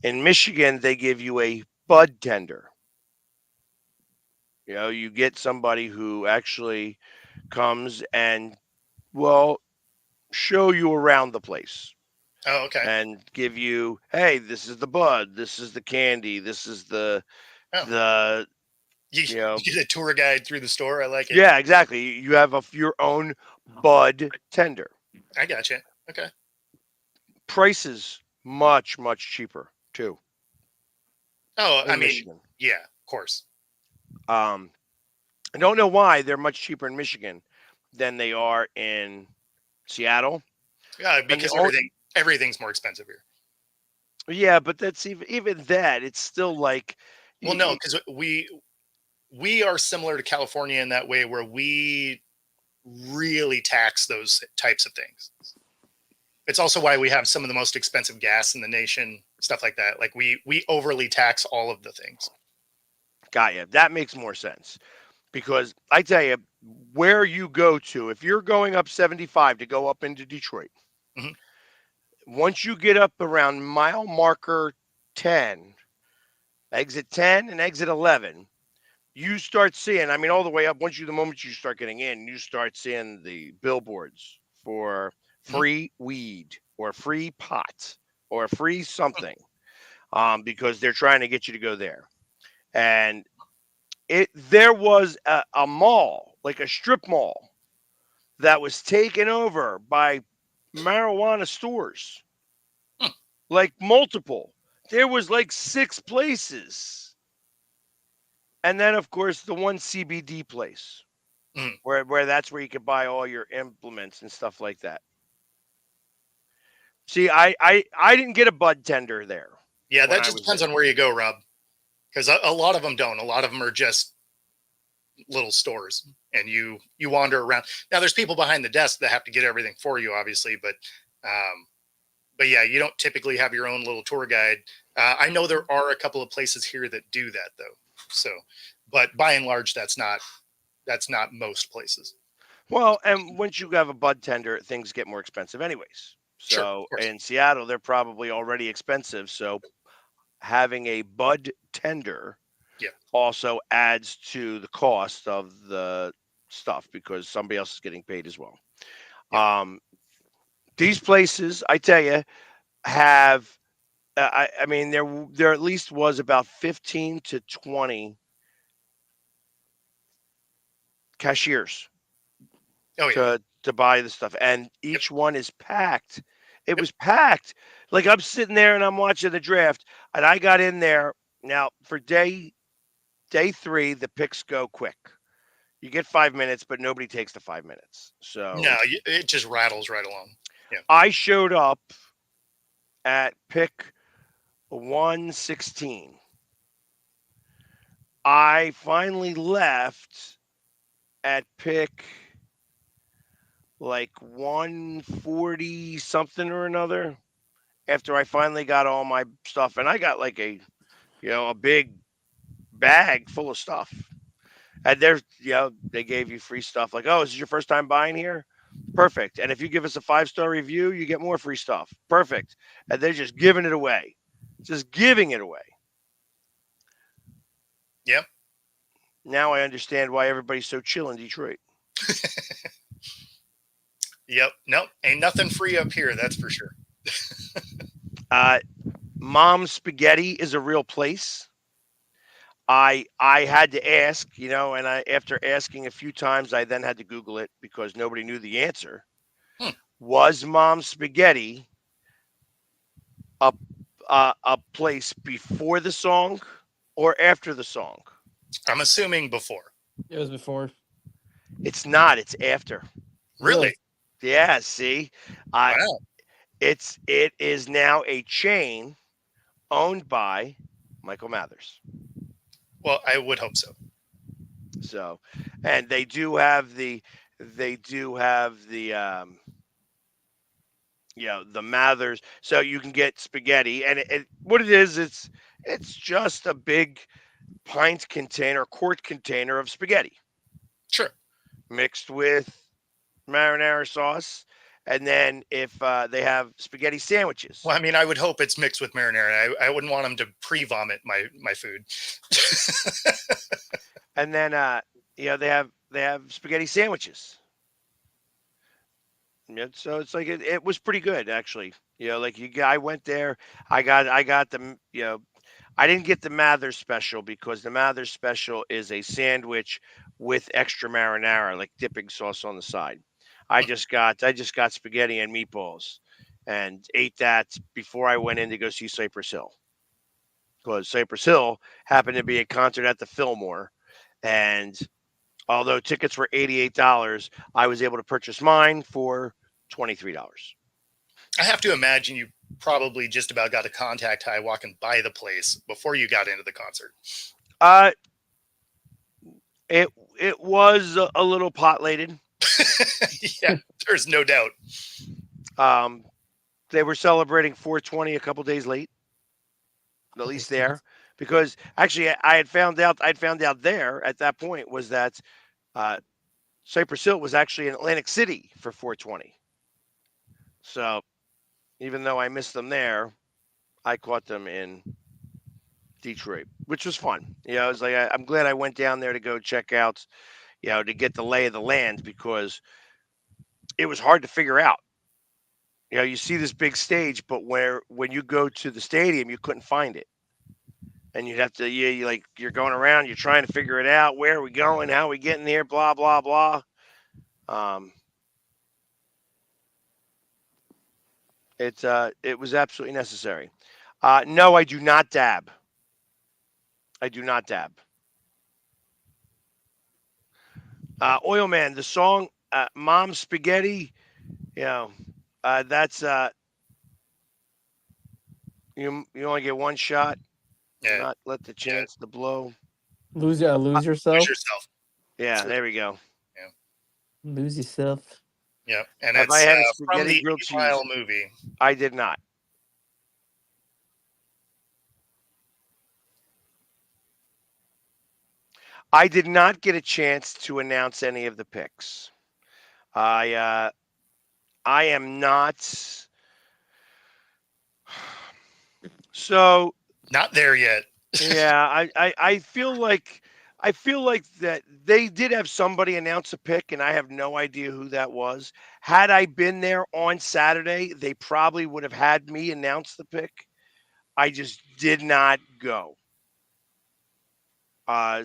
In Michigan, they give you a bud tender. You get somebody who actually comes and will show you around the place. Oh, okay. And give you, hey, this is the bud, this is the candy, this is the you get a tour guide through the store. I like it. Yeah, exactly. You have your own bud tender. I got you. Okay. Prices much cheaper too. Oh, I mean, Michigan. Yeah, of course. I don't know why they're much cheaper in Michigan than they are in Seattle. Yeah, because everything's more expensive here. Yeah, but that's even that. It's still like. Well, no, because we are similar to California in that way, where we really tax those types of things. It's also why we have some of the most expensive gas in the nation, stuff like that. Like we overly tax all of the things. Got you. That makes more sense. Because I tell you, where you go to, if you're going up 75 to go up into Detroit, once you get up around mile marker 10, exit 10 and exit 11, you start seeing, I mean, all the way up, the moment you start getting in, you start seeing the billboards for free weed or free pot or free something, because they're trying to get you to go there. And there was a mall, like a strip mall, that was taken over by marijuana stores, like multiple. There was like 6 places. And then, of course, the one CBD place where that's where you could buy all your implements and stuff like that. See, I didn't get a bud tender there. Yeah, when that I just was depends there. on where you go, Rob. Because a lot of them don't. A lot of them are just little stores, and you wander around. Now, there's people behind the desk that have to get everything for you, obviously, but yeah, you don't typically have your own little tour guide. I know there are a couple of places here that do that though. So, but by and large, that's not most places. Well, and once you have a bud tender, things get more expensive, anyways. Sure, of So course. in Seattle, they're probably already expensive. So having a bud tender Yeah. also adds to the cost of the stuff because somebody else is getting paid as well. Yeah. These places, I tell you, have I mean there at least was about 15 to 20 cashiers Oh yeah. to buy the stuff, and Yep. each one is packed. It Yep. was packed. Like I'm sitting there and I'm watching the draft, and I got in there now for day 3. The picks go quick. You get 5 minutes, but nobody takes the 5 minutes. So No, it just rattles right along. Yeah. I showed up at pick 116. I finally left at pick like 140 something or another after I finally got all my stuff, and I got like a big bag full of stuff. And there's they gave you free stuff like, oh, this is your first time buying here? Perfect. And if you give us a 5-star review, you get more free stuff. Perfect. And they're just giving it away. Just giving it away. Yep. Now I understand why everybody's so chill in Detroit. Yep. Nope. Ain't nothing free up here. That's for sure. Mom's Spaghetti is a real place. I had to ask, and after asking a few times, I then had to Google it because nobody knew the answer. Was Mom's Spaghetti a place before the song or after the song? I'm assuming before. It was before. It's not. It's after. Really? Yeah. See, Wow. it is now a chain owned by Michael Mathers. Well, I would hope so. So, and they do have the the Mathers, so you can get spaghetti, and what it is, it's just a big quart container of spaghetti. Sure. Mixed with marinara sauce, and then if they have spaghetti sandwiches. Well, I mean, I would hope it's mixed with marinara. I wouldn't want them to pre-vomit my food. And then they have spaghetti sandwiches. Yeah, so it's like it was pretty good actually. I went there. I got the I didn't get the Mathers special because the Mathers special is a sandwich with extra marinara, like dipping sauce on the side. I just got spaghetti and meatballs, and ate that before I went in to go see Cypress Hill. Because Cypress Hill happened to be a concert at the Fillmore, and although tickets were $88, I was able to purchase mine for $23. I have to imagine you probably just about got a contact high walking by the place before you got into the concert. It was a little pot-laden. Yeah, there's no doubt. They were celebrating 420 a couple days late, at least there, because actually I'd found out there at that point was that Cypress Hill was actually in Atlantic City for 420. So even though I missed them there, I caught them in Detroit, which was fun. I was like, I'm glad I went down there to go check out, to get the lay of the land, because it was hard to figure out. You see this big stage, but when you go to the stadium, you couldn't find it. And you'd have to, you're going around, you're trying to figure it out. Where are we going? How are we getting there? Blah, blah, blah. It was absolutely necessary. No, I do not dab. Oil Man, the song Mom's Spaghetti, that's You only get one shot. Yeah, Not let the chance to blow. Lose yourself. lose yourself. Yeah, Sure. there we go. Lose yourself. Yeah, and Have it's I had a from spaghetti the grilled 8 Mile cheese? movie. I did not. I did not get a chance to announce any of the picks. I am not. So Not there yet. yeah, I feel like that they did have somebody announce a pick, and I have no idea who that was. Had I been there on Saturday, they probably would have had me announce the pick. I just did not go.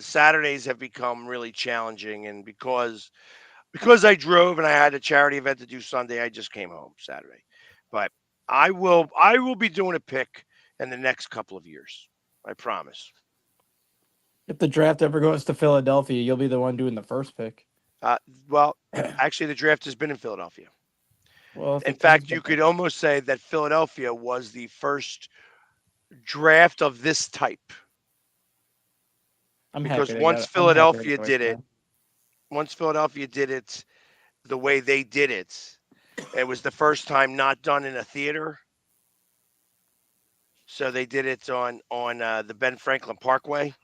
Saturdays have become really challenging, and because I drove and I had a charity event to do Sunday, I just came home Saturday. But I will be doing a pick in the next couple of years. I promise. If the draft ever goes to Philadelphia, you'll be the one doing the first pick. Well, actually, the draft has been in Philadelphia. Well, if In it fact, comes you back- could almost say that Philadelphia was the first draft of this type. I'm because happy. once I'm happy Philadelphia they did got it, once Philadelphia did it the way they did it, it was the first time not done in a theater. So they did it on the Ben Franklin Parkway,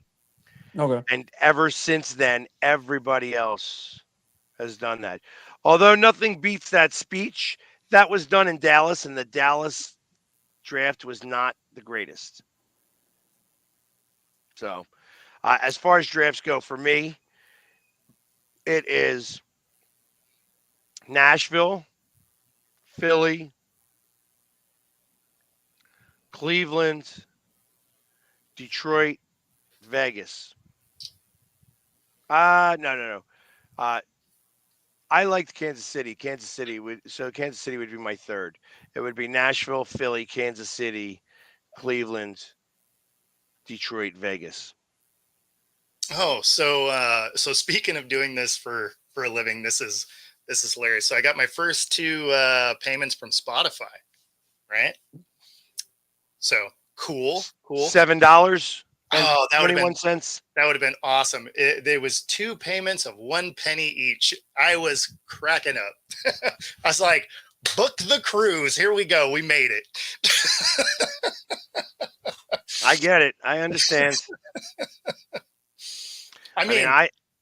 Okay. and ever since then, everybody else has done that. Although nothing beats that speech that was done in Dallas, and the Dallas draft was not the greatest. So, as far as drafts go, for me, it is Nashville, Philly, Cleveland, Detroit, Vegas. No. I liked Kansas City. Kansas City would be my third. It would be Nashville, Philly, Kansas City, Cleveland, Detroit, Vegas. Oh, so speaking of doing this for a living, this is hilarious. So I got my first 2 payments from Spotify, right? So cool. $7 and Oh, that would have 21 been cents. awesome. There was 2 payments of 1 penny each. I was cracking up. I was like, book the cruise. Here we go. We made it. I get it. I understand. I mean,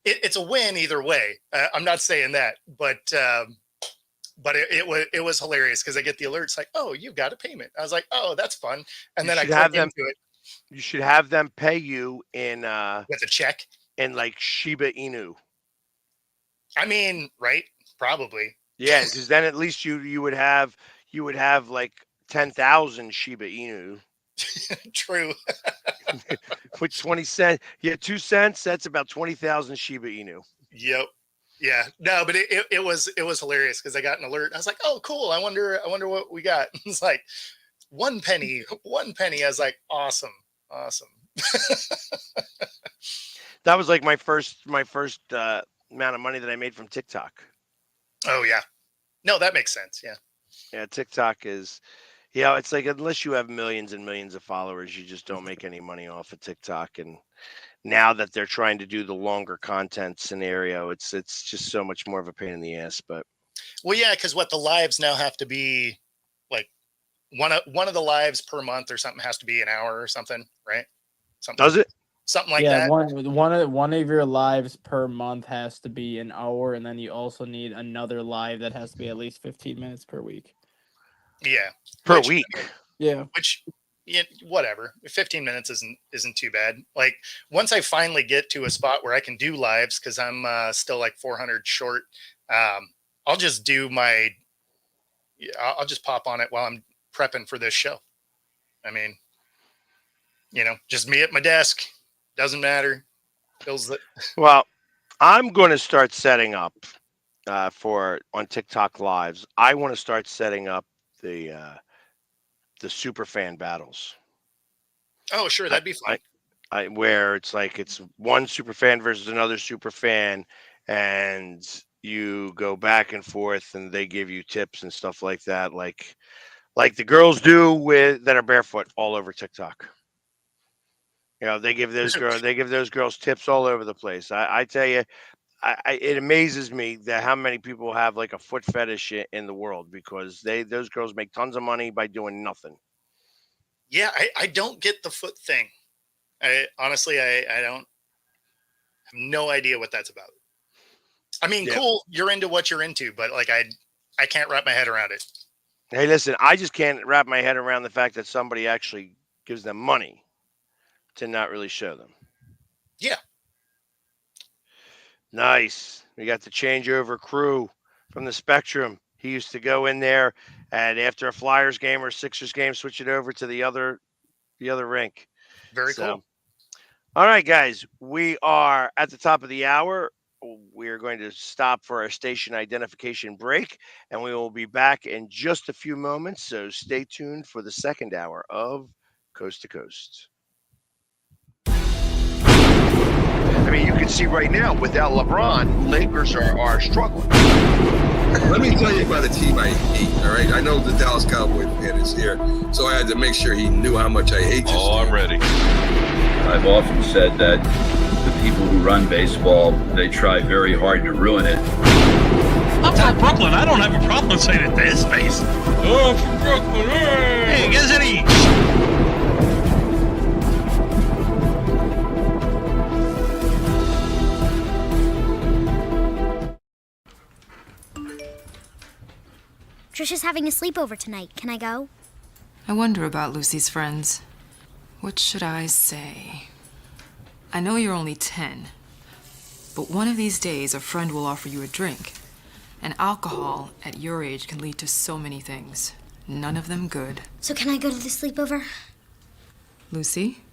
it's a win either way. I'm not saying that, but it was hilarious because I get the alerts like, oh, you got a payment. I was like, oh, that's fun. And then I click into it. You should have them pay you in With a check. in like Shiba Inu. I mean, right? Probably. Yeah, because then at least you would have like 10,000 Shiba Inu. True. Put 20 cents. Yeah, 2 cents. That's about 20,000 Shiba Inu. Yep. Yeah. No, but it was hilarious because I got an alert. I was like, oh, cool. I wonder what we got. It's like 1 penny. I was like, awesome. That was like my first amount of money that I made from TikTok. Oh yeah. No, that makes sense. Yeah. Yeah, TikTok is, it's like unless you have millions and millions of followers, you just don't make any money off of TikTok. And now that they're trying to do the longer content scenario, it's just so much more of a pain in the ass. But well, yeah, because the lives now have to be like one of the lives per month or something has to be an hour or something, right? Does it? Something like yeah, that. one of your lives per month has to be an hour, and then you also need another live that has to be at least 15 minutes per week. Yeah. Per week. Yeah. Which, yeah, whatever. 15 minutes isn't too bad. Like once I finally get to a spot where I can do lives, because I'm still like 400 short, I'll just do I'll just pop on it while I'm prepping for this show. I mean, just me at my desk. Doesn't matter. Well, I'm going to start setting up on TikTok lives. I want to start setting up the super fan battles. Oh, sure, that'd be fun. Where it's like it's one super fan versus another super fan, and you go back and forth, and they give you tips and stuff like that. Like like the girls do with that are barefoot all over TikTok. They give those girls tips all over the place. I tell you, it amazes me that how many people have like a foot fetish in the world, because those girls make tons of money by doing nothing. Yeah, I don't get the foot thing. I honestly don't have no idea what that's about. I mean, cool, you're into what you're into, but like I can't wrap my head around it. Hey, listen, I just can't wrap my head around the fact that somebody actually gives them money to not really show them. Yeah. Nice. We got the changeover crew from the Spectrum. He used to go in there, and after a Flyers game or Sixers game, switch it over to the other rink. Very cool. All right, guys, we are at the top of the hour. We are going to stop for our station identification break, and we will be back in just a few moments. So stay tuned for the second hour of Coast to Coast. I mean, you can see right now, without LeBron, Lakers are struggling. Let me tell you about a team I hate, all right? I know the Dallas Cowboy fan is here, so I had to make sure he knew how much I hate this team. I'm ready. I've often said that the people who run baseball, they try very hard to ruin it. I'm from Brooklyn. I don't have a problem saying it to his face. Oh, I'm from Brooklyn. Hey, get us any. Trisha's having a sleepover tonight. Can I go? I wonder about Lucy's friends. What should I say? I know you're only 10, but one of these days a friend will offer you a drink. And alcohol at your age can lead to so many things. None of them good. So can I go to the sleepover? Lucy,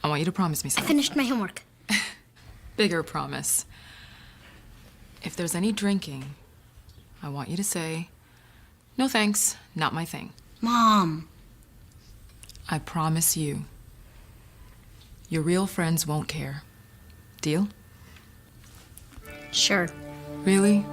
I want you to promise me I something. finished my homework. Bigger promise. If there's any drinking, I want you to say, "No thanks, not my thing." Mom. I promise you. Your real friends won't care. Deal? Sure. Really?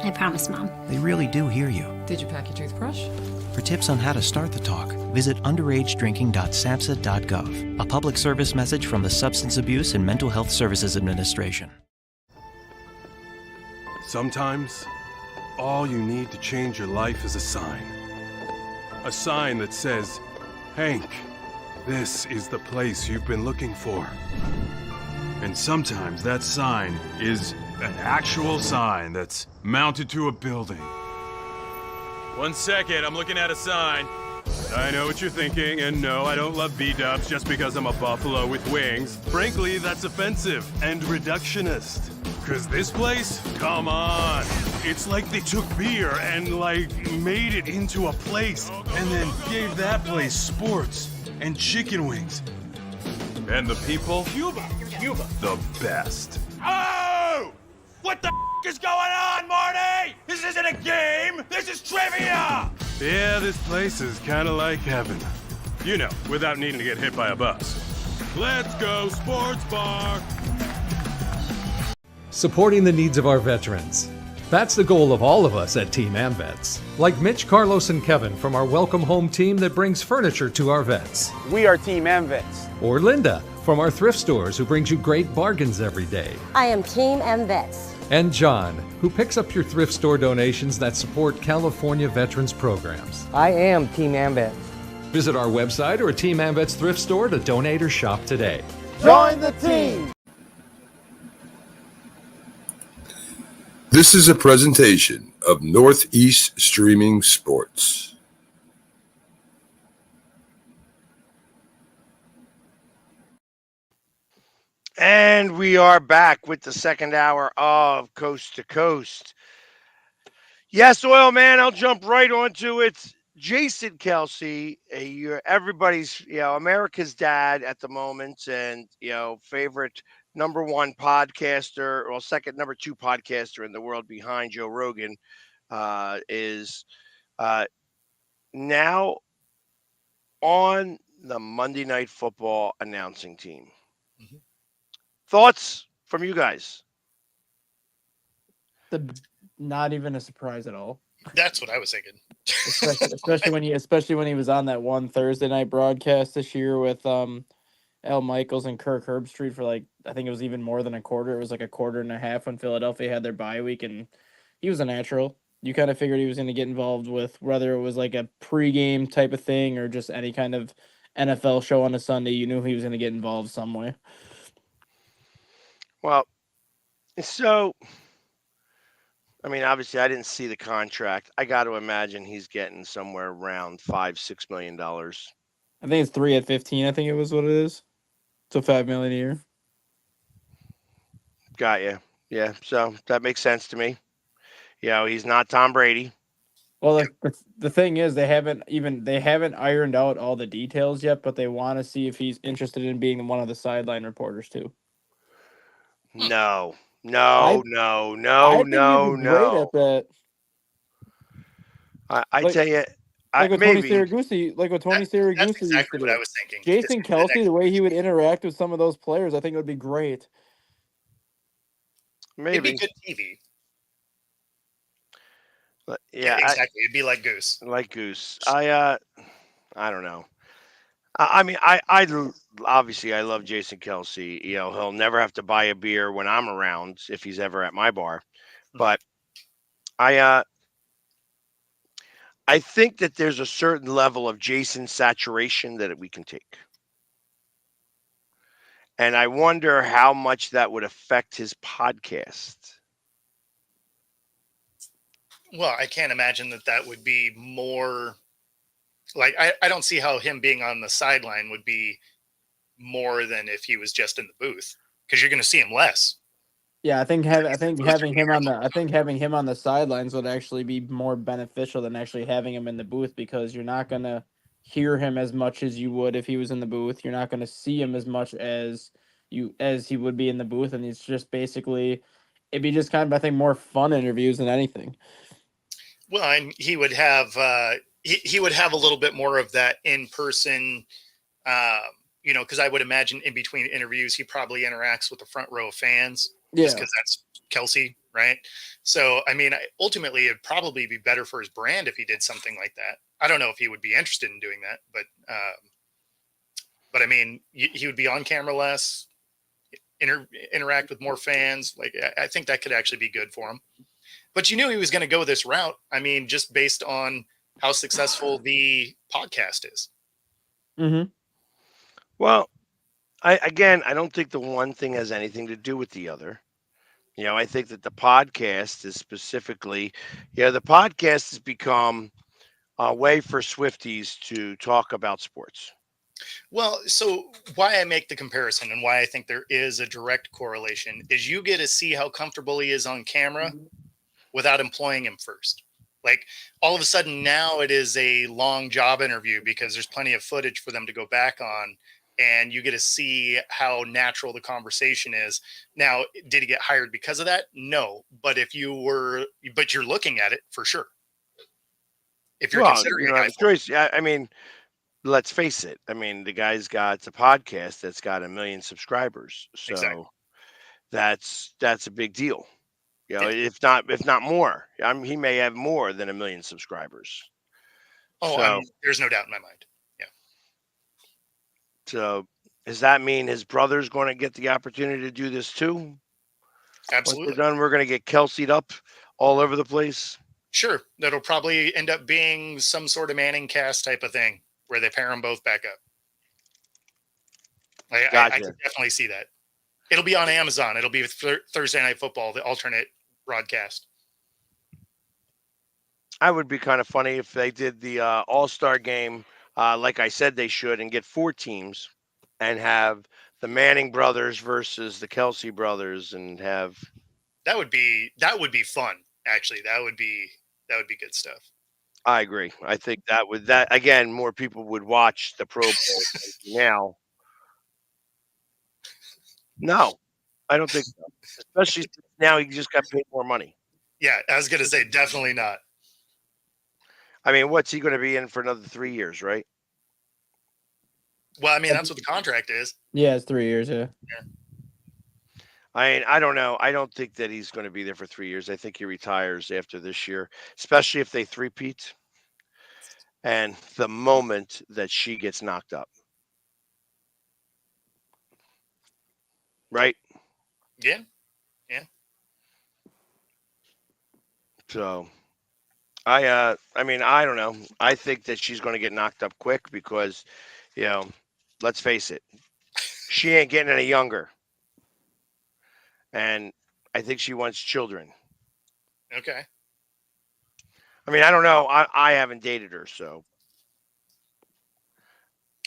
I promise, Mom. They really do hear you. Did you pack your toothbrush? For tips on how to start the talk, visit underagedrinking.samhsa.gov. A public service message from the Substance Abuse and Mental Health Services Administration. Sometimes, all you need to change your life is a sign. A sign that says, "Hank, this is the place you've been looking for." And sometimes that sign is an actual sign that's mounted to a building. One second, I'm looking at a sign. I know what you're thinking, and no, I don't love B-dubs just because I'm a buffalo with wings. Frankly, that's offensive and reductionist. Cause this place, come on. It's like they took beer and made it into a place and then gave that place sports and chicken wings. And the people, Cuba, the best. Oh! What the is going on, Marty? This isn't a game, this is trivia! Yeah, this place is kind of like heaven. You know, without needing to get hit by a bus. Let's go, sports bar! Supporting the needs of our veterans. That's the goal of all of us at Team AmVets. Like Mitch, Carlos, and Kevin from our Welcome Home team that brings furniture to our vets. We are Team AmVets. Or Linda from our thrift stores who brings you great bargains every day. I am Team AmVets. And John, who picks up your thrift store donations that support California veterans programs. I am Team AmVets. Visit our website or a Team AmVets thrift store to donate or shop today. Join the team! This is a presentation of Northeast Streaming Sports. And we are back with the second hour of Coast to Coast. Yes, Oil Man, I'll jump right onto it. Jason Kelsey, everybody's, America's dad at the moment, and, favorite number one podcaster, well, second number two podcaster in the world behind Joe Rogan, is now on the Monday Night Football announcing team. Mm-hmm. Thoughts from you guys? Not even a surprise at all. That's what I was thinking. especially when he was on that one Thursday night broadcast this year with Al Michaels and Kirk Herbstreit for like, I think it was even more than a quarter. It was like a quarter and a half when Philadelphia had their bye week, and he was a natural. You kind of figured he was going to get involved with whether it was like a pregame type of thing or just any kind of NFL show on a Sunday. You knew he was going to get involved some way. Well, so, I mean, obviously, I didn't see the contract. I got to imagine he's getting somewhere around $5-6 million. I think it's 3 at 15. I think it was what it is. So $5 million a year. Got you. Yeah, so that makes sense to me. You know, he's not Tom Brady. Well, the thing is, they haven't ironed out all the details yet, but they want to see if he's interested in being one of the sideline reporters too. No. Great at that. I tell you, Like with maybe. Tony Siragusa That's used to exactly do. what I was thinking. Jason Kelsey, the way he would interact with some of those players, I think it would be great. Maybe. It'd be good TV. But, yeah, exactly. It'd be like Goose. Like Goose. I don't know. I mean, I obviously I love Jason Kelsey. You know, he'll never have to buy a beer when I'm around if he's ever at my bar. But I think that there's a certain level of Jason saturation that we can take. And I wonder how much that would affect his podcast. Well, I can't imagine that would be more like I don't see how him being on the sideline would be more than if he was just in the booth, because you're going to see him less. Yeah, I think having him on the sidelines would actually be more beneficial than actually having him in the booth, because you're not going to hear him as much as you would if he was in the booth. You're not going to see him as much as he would be in the booth, and it's just basically it'd be just kind of, I think, more fun interviews than anything. Well, and he would have he would have a little bit more of that in person, you know, because I would imagine in between interviews he probably interacts with the front row of fans, just because that's Kelsey, right? So, I mean, ultimately, it'd probably be better for his brand if he did something like that. I don't know if he would be interested in doing that, but I mean, he would be on camera less, interact with more fans. Like, I think that could actually be good for him. But you knew he was going to go this route. I mean, just based on how successful the podcast is. Mm-hmm. Well, I don't think the one thing has anything to do with the other. You know, I think that the podcast is specifically, the podcast has become a way for Swifties to talk about sports. Well, so why I make the comparison and why I think there is a direct correlation is you get to see how comfortable he is on camera without employing him first. Like, all of a sudden now it is a long job interview because there's plenty of footage for them to go back on, and you get to see how natural the conversation is. Now, did he get hired because of that? No, but you're looking at it for sure. If you're considering a choice, I mean, let's face it. I mean, the guy's got a podcast that's got 1 million subscribers, so exactly. that's a big deal. You know, if not more. He may have more than 1 million subscribers. Oh, there's no doubt in my mind. Yeah. So, does that mean his brother's going to get the opportunity to do this too? Absolutely. Once we're going to get Kelsey'd up all over the place. Sure, that'll probably end up being some sort of Manning cast type of thing where they pair them both back up. I can definitely see that. It'll be on Amazon. It'll be Thursday Night Football, the alternate broadcast. I would be kind of funny if they did the All-Star game, like I said they should, and get 4 teams and have the Manning brothers versus the Kelsey brothers, and have that would be fun. Actually, that would be good stuff. I agree. I think that again, more people would watch the Pro Bowl now. No, I don't think so. Especially now he just got paid more money. Yeah, I was going to say definitely not. I mean, what's he going to be in for another 3 years, right? Well, I mean, that's what the contract is. Yeah, it's 3 years, yeah. I don't know. I don't think that he's going to be there for 3 years. I think he retires after this year, especially if they three-peat. And the moment that she gets knocked up. Right? Yeah. Yeah. So I mean, I don't know. I think that she's going to get knocked up quick because, let's face it, she ain't getting any younger. And I think she wants children. Okay. I mean, I don't know. I haven't dated her, so.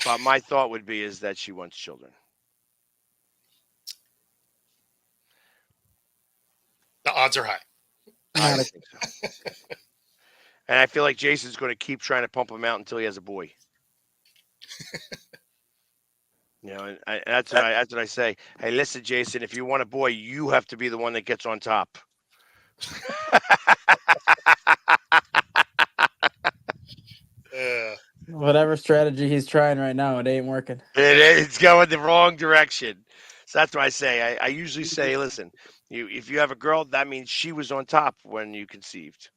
But my thought would be is that she wants children. The odds are high. I think so. And I feel like Jason's going to keep trying to pump him out until he has a boy. And that's what I say. Hey, listen, Jason, if you want a boy, you have to be the one that gets on top. Whatever strategy he's trying right now, it ain't working. It's going the wrong direction. So that's what I say. I usually say, listen, if you have a girl, that means she was on top when you conceived.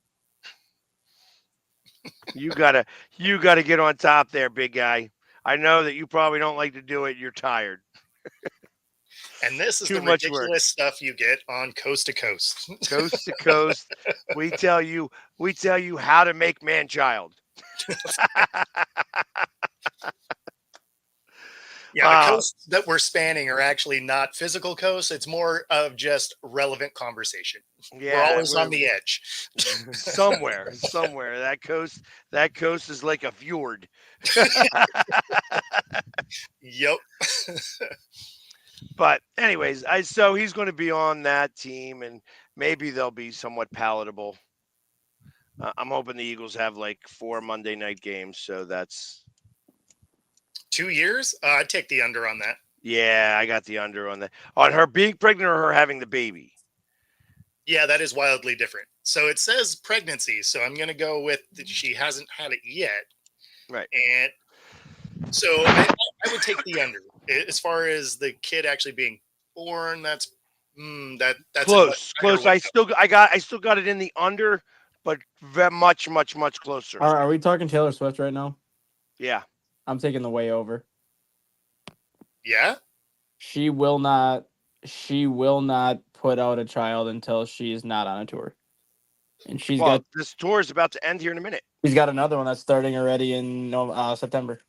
You gotta get on top there, big guy. I know that you probably don't like to do it. You're tired. And this is Too the much ridiculous work. stuff you get on Coast to Coast. Coast to coast. We tell you how to make man-child. Yeah, the coasts that we're spanning are actually not physical coasts. It's more of just relevant conversation. Yeah, we're always on the edge. somewhere. That coast is like a fjord. Yep. But anyways, so he's going to be on that team, and maybe they'll be somewhat palatable. I'm hoping the Eagles have like 4 Monday night games, so that's 2 years. I'd take the under on that. Yeah, I got the under on that. On her being pregnant or her having the baby? Yeah, that is wildly different. So it says pregnancy, so I'm going to go with that she hasn't had it yet. Right. And so I would take the under. As far as the kid actually being born, that's close. I still got it in the under, but much closer. Are we talking Taylor Swift right now? Yeah. I'm taking the way over. Yeah? She will not put out a child until she's not on a tour. And this tour is about to end here in a minute. She's got another one that's starting already in September.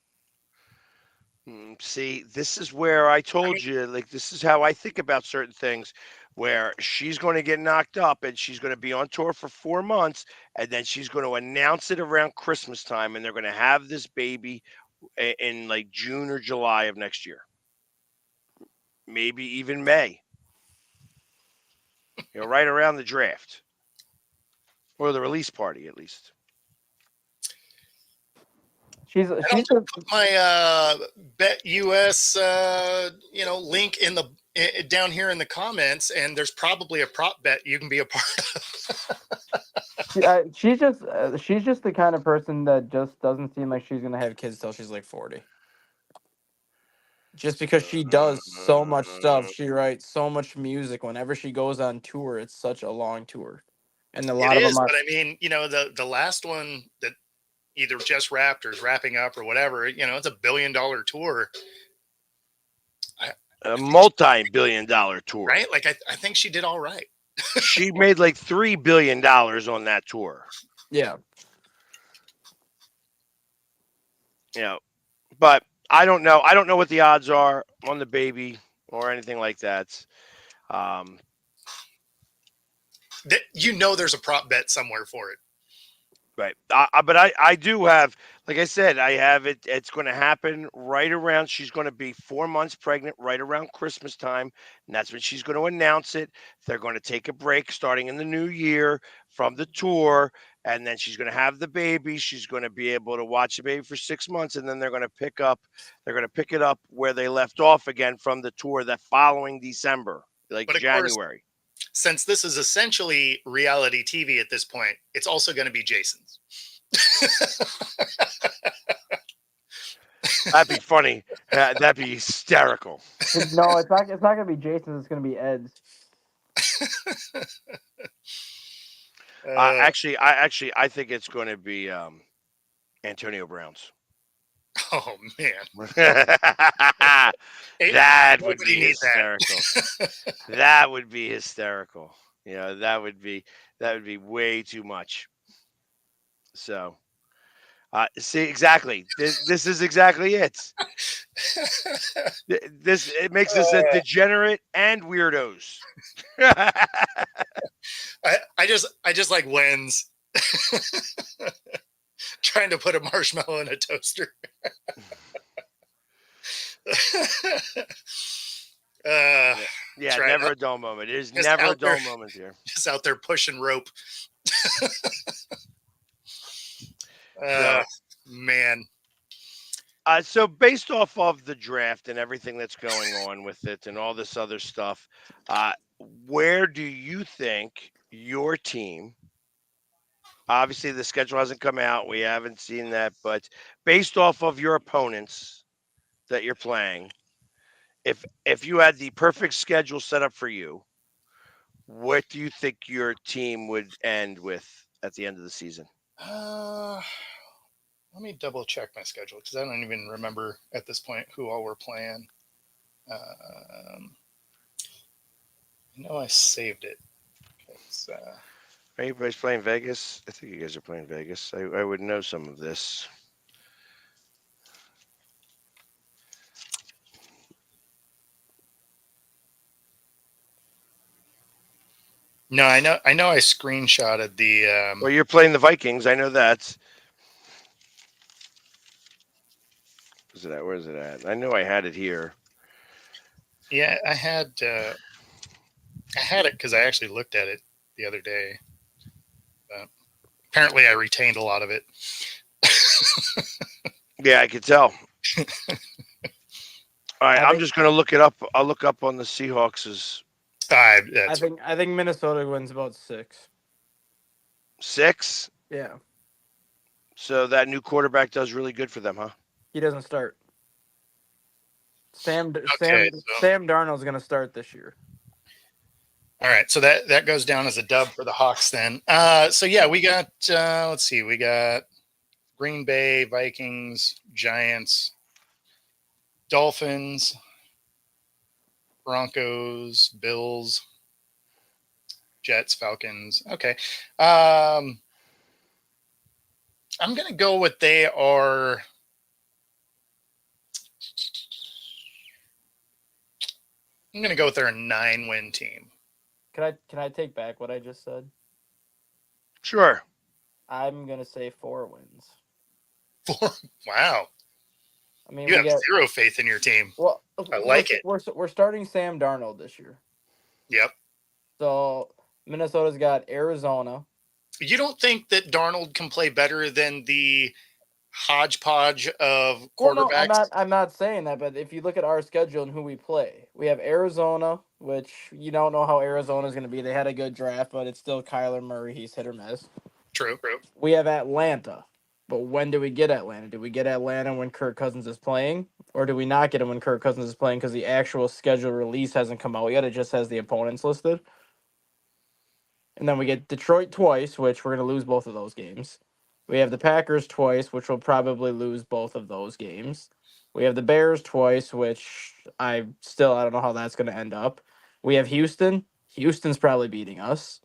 See, this is where I told you, like, this is how I think about certain things, where she's going to get knocked up and she's going to be on tour for 4 months, and then she's going to announce it around Christmas time, and they're going to have this baby in like June or July of next year. Maybe even May. Right around the draft. Or the release party, at least. She's put my Bet US link in the down here in the comments, and there's probably a prop bet you can be a part of. she's just the kind of person that just doesn't seem like she's gonna have kids till she's like 40. Just because she does so much stuff, she writes so much music. Whenever she goes on tour, it's such a long tour, and a lot of them are. But I mean, the last one that either just wrapped or is wrapping up or whatever, it's $1 billion tour. A multi-billion-dollar tour. Right? Like, I think she did all right. She made like $3 billion on that tour. Yeah. But I don't know. I don't know what the odds are on the baby or anything like that. There's a prop bet somewhere for it. Right. But I do have, like I said, I have it. It's going to happen right around. She's going to be 4 months pregnant right around Christmas time. And that's when she's going to announce it. They're going to take a break starting in the new year from the tour. And then she's going to have the baby. She's going to be able to watch the baby for 6 months. And then they're going to pick it up where they left off again from the tour that following December, like January. Since this is essentially reality TV at this point, it's also going to be Jason's. That'd be funny. That'd be hysterical. No, it's not going to be Jason's. It's going to be Ed's. Actually, I think it's going to be Antonio Brown's. Oh man, that would nobody be needs that. hysterical. That would be hysterical. You know, that would be way too much. So, see, exactly. This is exactly it. This it makes us a degenerate and weirdos. I just like wins. Trying to put a marshmallow in a toaster. Yeah, never a dull moment. There's never a dull moment here. Just out there pushing rope. Man. So based off of the draft and everything that's going on with it and all this other stuff, where do you think your team? Obviously, the schedule hasn't come out. We haven't seen that, but based off of your opponents that you're playing, if you had the perfect schedule set up for you, what do you think your team would end with at the end of the season? Let me double check my schedule because I don't even remember at this point who all we're playing. I know I saved it. Are you guys playing Vegas? I think you guys are playing Vegas. I would know some of this. No, I know I screenshotted the Well, you're playing the Vikings. I know that. Where is it at? I know I had it here. Yeah, I had it because I actually looked at it the other day. Apparently, I retained a lot of it. Yeah, I could tell. All right, I'm just gonna look it up. I'll look up on the Seahawks' I think Minnesota wins about 6. 6. Yeah. So that new quarterback does really good for them, huh? He doesn't start. Sam Okay, Sam Darnold's going to start this year. All right, so that goes down as a dub for the Hawks then. So yeah, we got let's see, we got Green Bay, Vikings, Giants, Dolphins, Broncos, Bills, Jets, Falcons. Okay. I'm gonna go with they are. I'm gonna go with they're a 9-win team. Can I take back what I just said? Sure. I'm gonna say 4 wins. 4? Wow. I mean, you have zero faith in your team. Well, I like it. We're starting Sam Darnold this year. Yep. So Minnesota's got Arizona. You don't think that Darnold can play better than the hodgepodge of quarterbacks? Well, no, I'm not saying that, but if you look at our schedule and who we play, we have Arizona, which you don't know how Arizona's going to be. They had a good draft, but it's still Kyler Murray. He's hit or miss. True. We have Atlanta. But when do we get Atlanta? Do we get Atlanta when Kirk Cousins is playing? Or do we not get him when Kirk Cousins is playing because the actual schedule release hasn't come out yet? It just has the opponents listed. And then we get Detroit twice, which we're going to lose both of those games. We have the Packers twice, which we'll probably lose both of those games. We have the Bears twice, which I don't know how that's going to end up. We have Houston. Houston's probably beating us.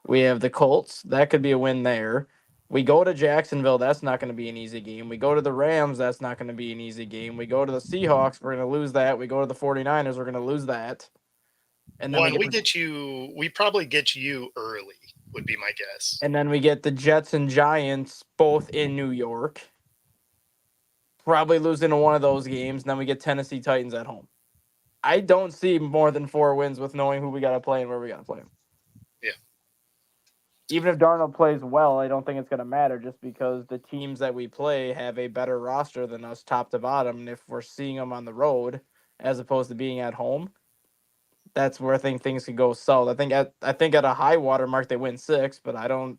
We have the Colts. That could be a win there. We go to Jacksonville. That's not going to be an easy game. We go to the Rams. That's not going to be an easy game. We go to the Seahawks. We're going to lose that. We go to the 49ers. We're going to lose that. And then we probably get you early, would be my guess. And then we get the Jets and Giants both in New York. Probably losing to one of those games. And then we get Tennessee Titans at home. I don't see more than 4 wins with knowing who we got to play and where we got to play them. Yeah. Even if Darnold plays well, I don't think it's going to matter just because the teams that we play have a better roster than us top to bottom. And if we're seeing them on the road as opposed to being at home, that's where I think things could go south. I think at a high water mark they win 6, but I don't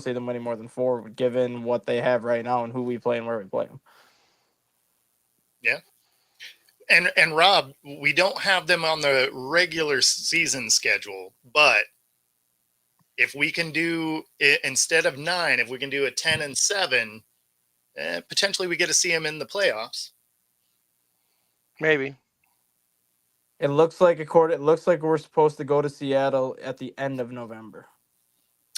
see them winning more than 4 given what they have right now and who we play and where we play them. Yeah. And Rob, we don't have them on the regular season schedule, but if we can do it instead of 9, if we can do a 10-7, potentially we get to see them in the playoffs. Maybe. It looks like we're supposed to go to Seattle at the end of November.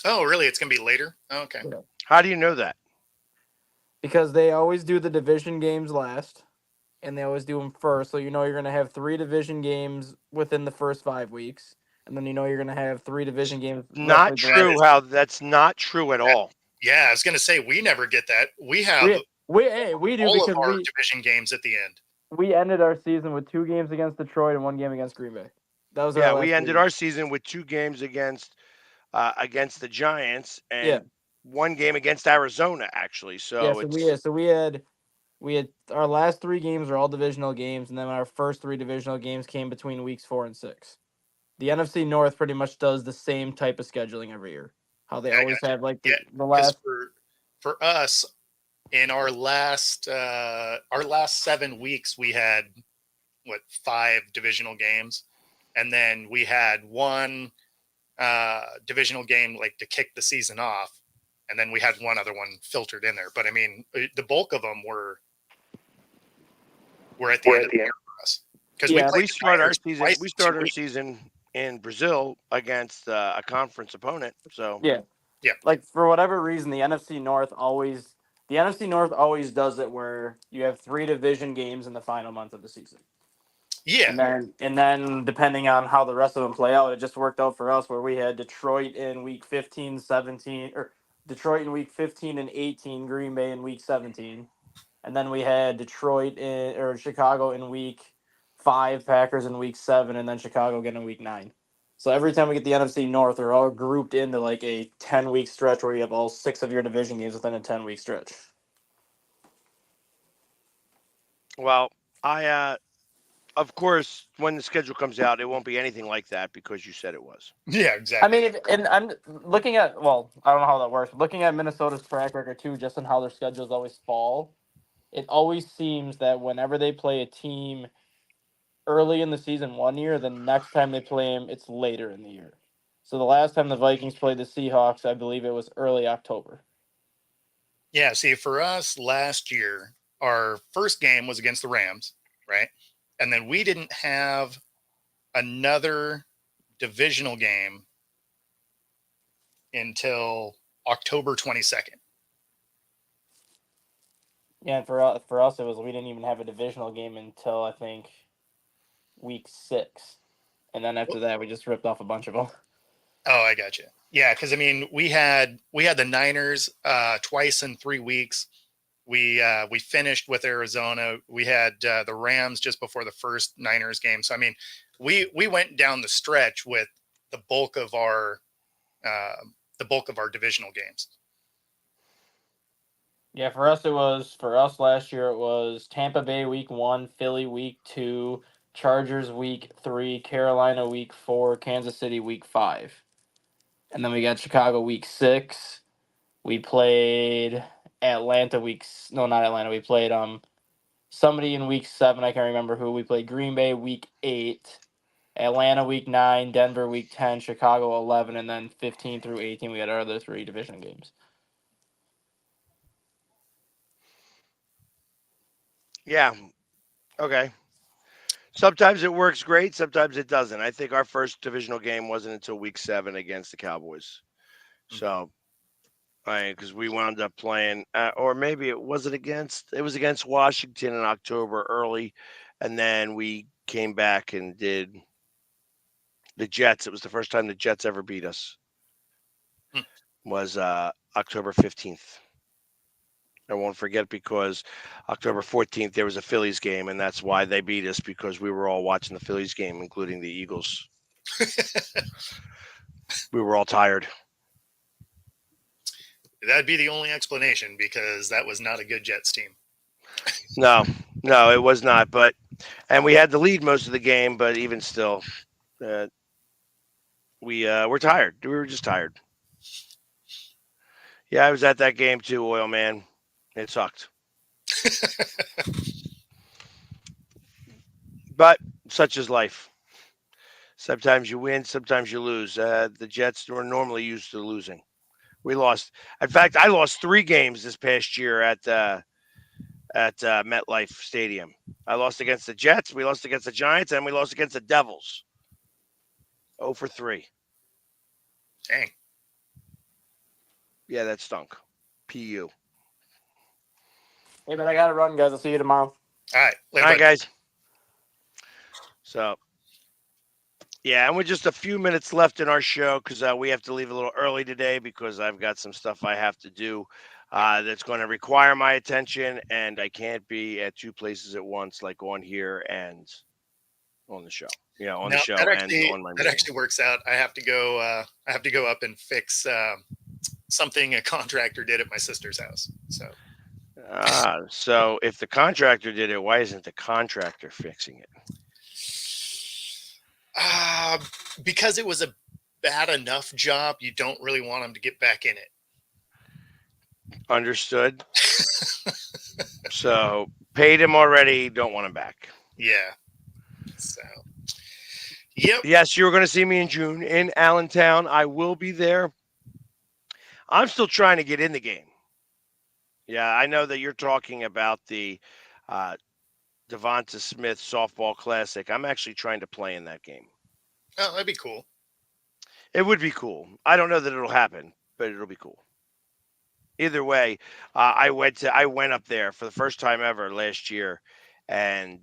Oh, really? It's going to be later? Oh, okay. Yeah. How do you know that? Because they always do the division games last, and they always do them first. So you're going to have 3 division games within the first 5 weeks, and then you're going to have 3 division games. Not true. That's not true at all. Yeah, I was going to say we never get that. We have we do all because of our division games at the end. We ended our season with 2 games against Detroit and 1 game against Green Bay. That was we ended our season with 2 games against the Giants and 1 game against Arizona, actually. So we had our last 3 games are all divisional games, and then our first 3 divisional games came between weeks 4 and 6. The NFC North pretty much does the same type of scheduling every year. How they always have like the last for us in our last 7 weeks we had 5 divisional games, and then we had 1 divisional game like to kick the season off, and then we had 1 other one filtered in there. But I mean, the bulk of them were at the end of the year for us, because we start our season. We start our season in Brazil against a conference opponent. So yeah. Like for whatever reason, the NFC North always does it where you have 3 division games in the final month of the season. Yeah. And then depending on how the rest of them play out, it just worked out for us where we had Detroit in week 15, 17, or Detroit in week 15 and 18, Green Bay in week 17. And then we had Chicago in week 5, Packers in week 7, and then Chicago again in week 9. So every time we get the NFC North, they're all grouped into like a 10-week stretch where you have all 6 of your division games within a 10-week stretch. Well, of course, when the schedule comes out, it won't be anything like that because you said it was. Yeah, exactly. I mean, and I'm looking at, well, I don't know how that works, but looking at Minnesota's track record too, just on how their schedules always fall, it always seems that whenever they play a team early in the season one year, the next time they play them, it's later in the year. So the last time the Vikings played the Seahawks, I believe it was early October. Yeah, see, for us last year, our first game was against the Rams, right? And then we didn't have another divisional game until October 22nd. Yeah, and for us, it was we didn't even have a divisional game until I think week 6, and then after that, we just ripped off a bunch of them. Oh, I got you. Yeah, because I mean, we had the Niners twice in 3 weeks. We finished with Arizona. We had the Rams just before the first Niners game. So I mean, we went down the stretch with the bulk of our divisional games. Yeah, for us last year, it was Tampa Bay week 1, Philly week 2, Chargers week 3, Carolina week 4, Kansas City week 5. And then we got Chicago week 6. We played Atlanta we played somebody in week 7, I can't remember who. We played Green Bay week 8, Atlanta week 9, Denver week 10, Chicago 11, and then 15 through 18 we had our other 3 division games. Yeah. Okay. Sometimes it works great. Sometimes it doesn't. I think our first divisional game wasn't until week 7 against the Cowboys. So, because we wound up playing, or maybe it was against Washington in October early, and then we came back and did the Jets. It was the first time the Jets ever beat us. Was October 15th. I won't forget because October 14th, there was a Phillies game, and that's why they beat us, because we were all watching the Phillies game, including the Eagles. We were all tired. That'd be the only explanation, because that was not a good Jets team. No, it was not. And we had the lead most of the game, but even still, we were tired. We were just tired. Yeah, I was at that game too, Oil Man. It sucked. But such is life. Sometimes you win, sometimes you lose. The Jets were normally used to losing. We lost. In fact, I lost 3 games this past year at MetLife Stadium. I lost against the Jets, we lost against the Giants, and we lost against the Devils. 0 for 3. Dang. Yeah, that stunk. PU. Hey, man, I got to run, guys. I'll see you tomorrow. All right. All right, guys. So, yeah, and with just a few minutes left in our show because we have to leave a little early today because I've got some stuff I have to do that's going to require my attention, and I can't be at 2 places at once, like on here and on the show. On the show that and on my that meeting. actually works out. I have to go up and fix something a contractor did at my sister's house. So. So if the contractor did it, why isn't the contractor fixing it? Because it was a bad enough job, you don't really want him to get back in it. Understood. So paid him already, don't want him back. Yeah. So, yep. Yes, you were going to see me in June in Allentown. I will be there. I'm still trying to get in the game. Yeah, I know that you're talking about the Devonta Smith Softball Classic. I'm actually trying to play in that game. Oh, that'd be cool. It would be cool. I don't know that it'll happen, but it'll be cool. Either way, I went up there for the first time ever last year, and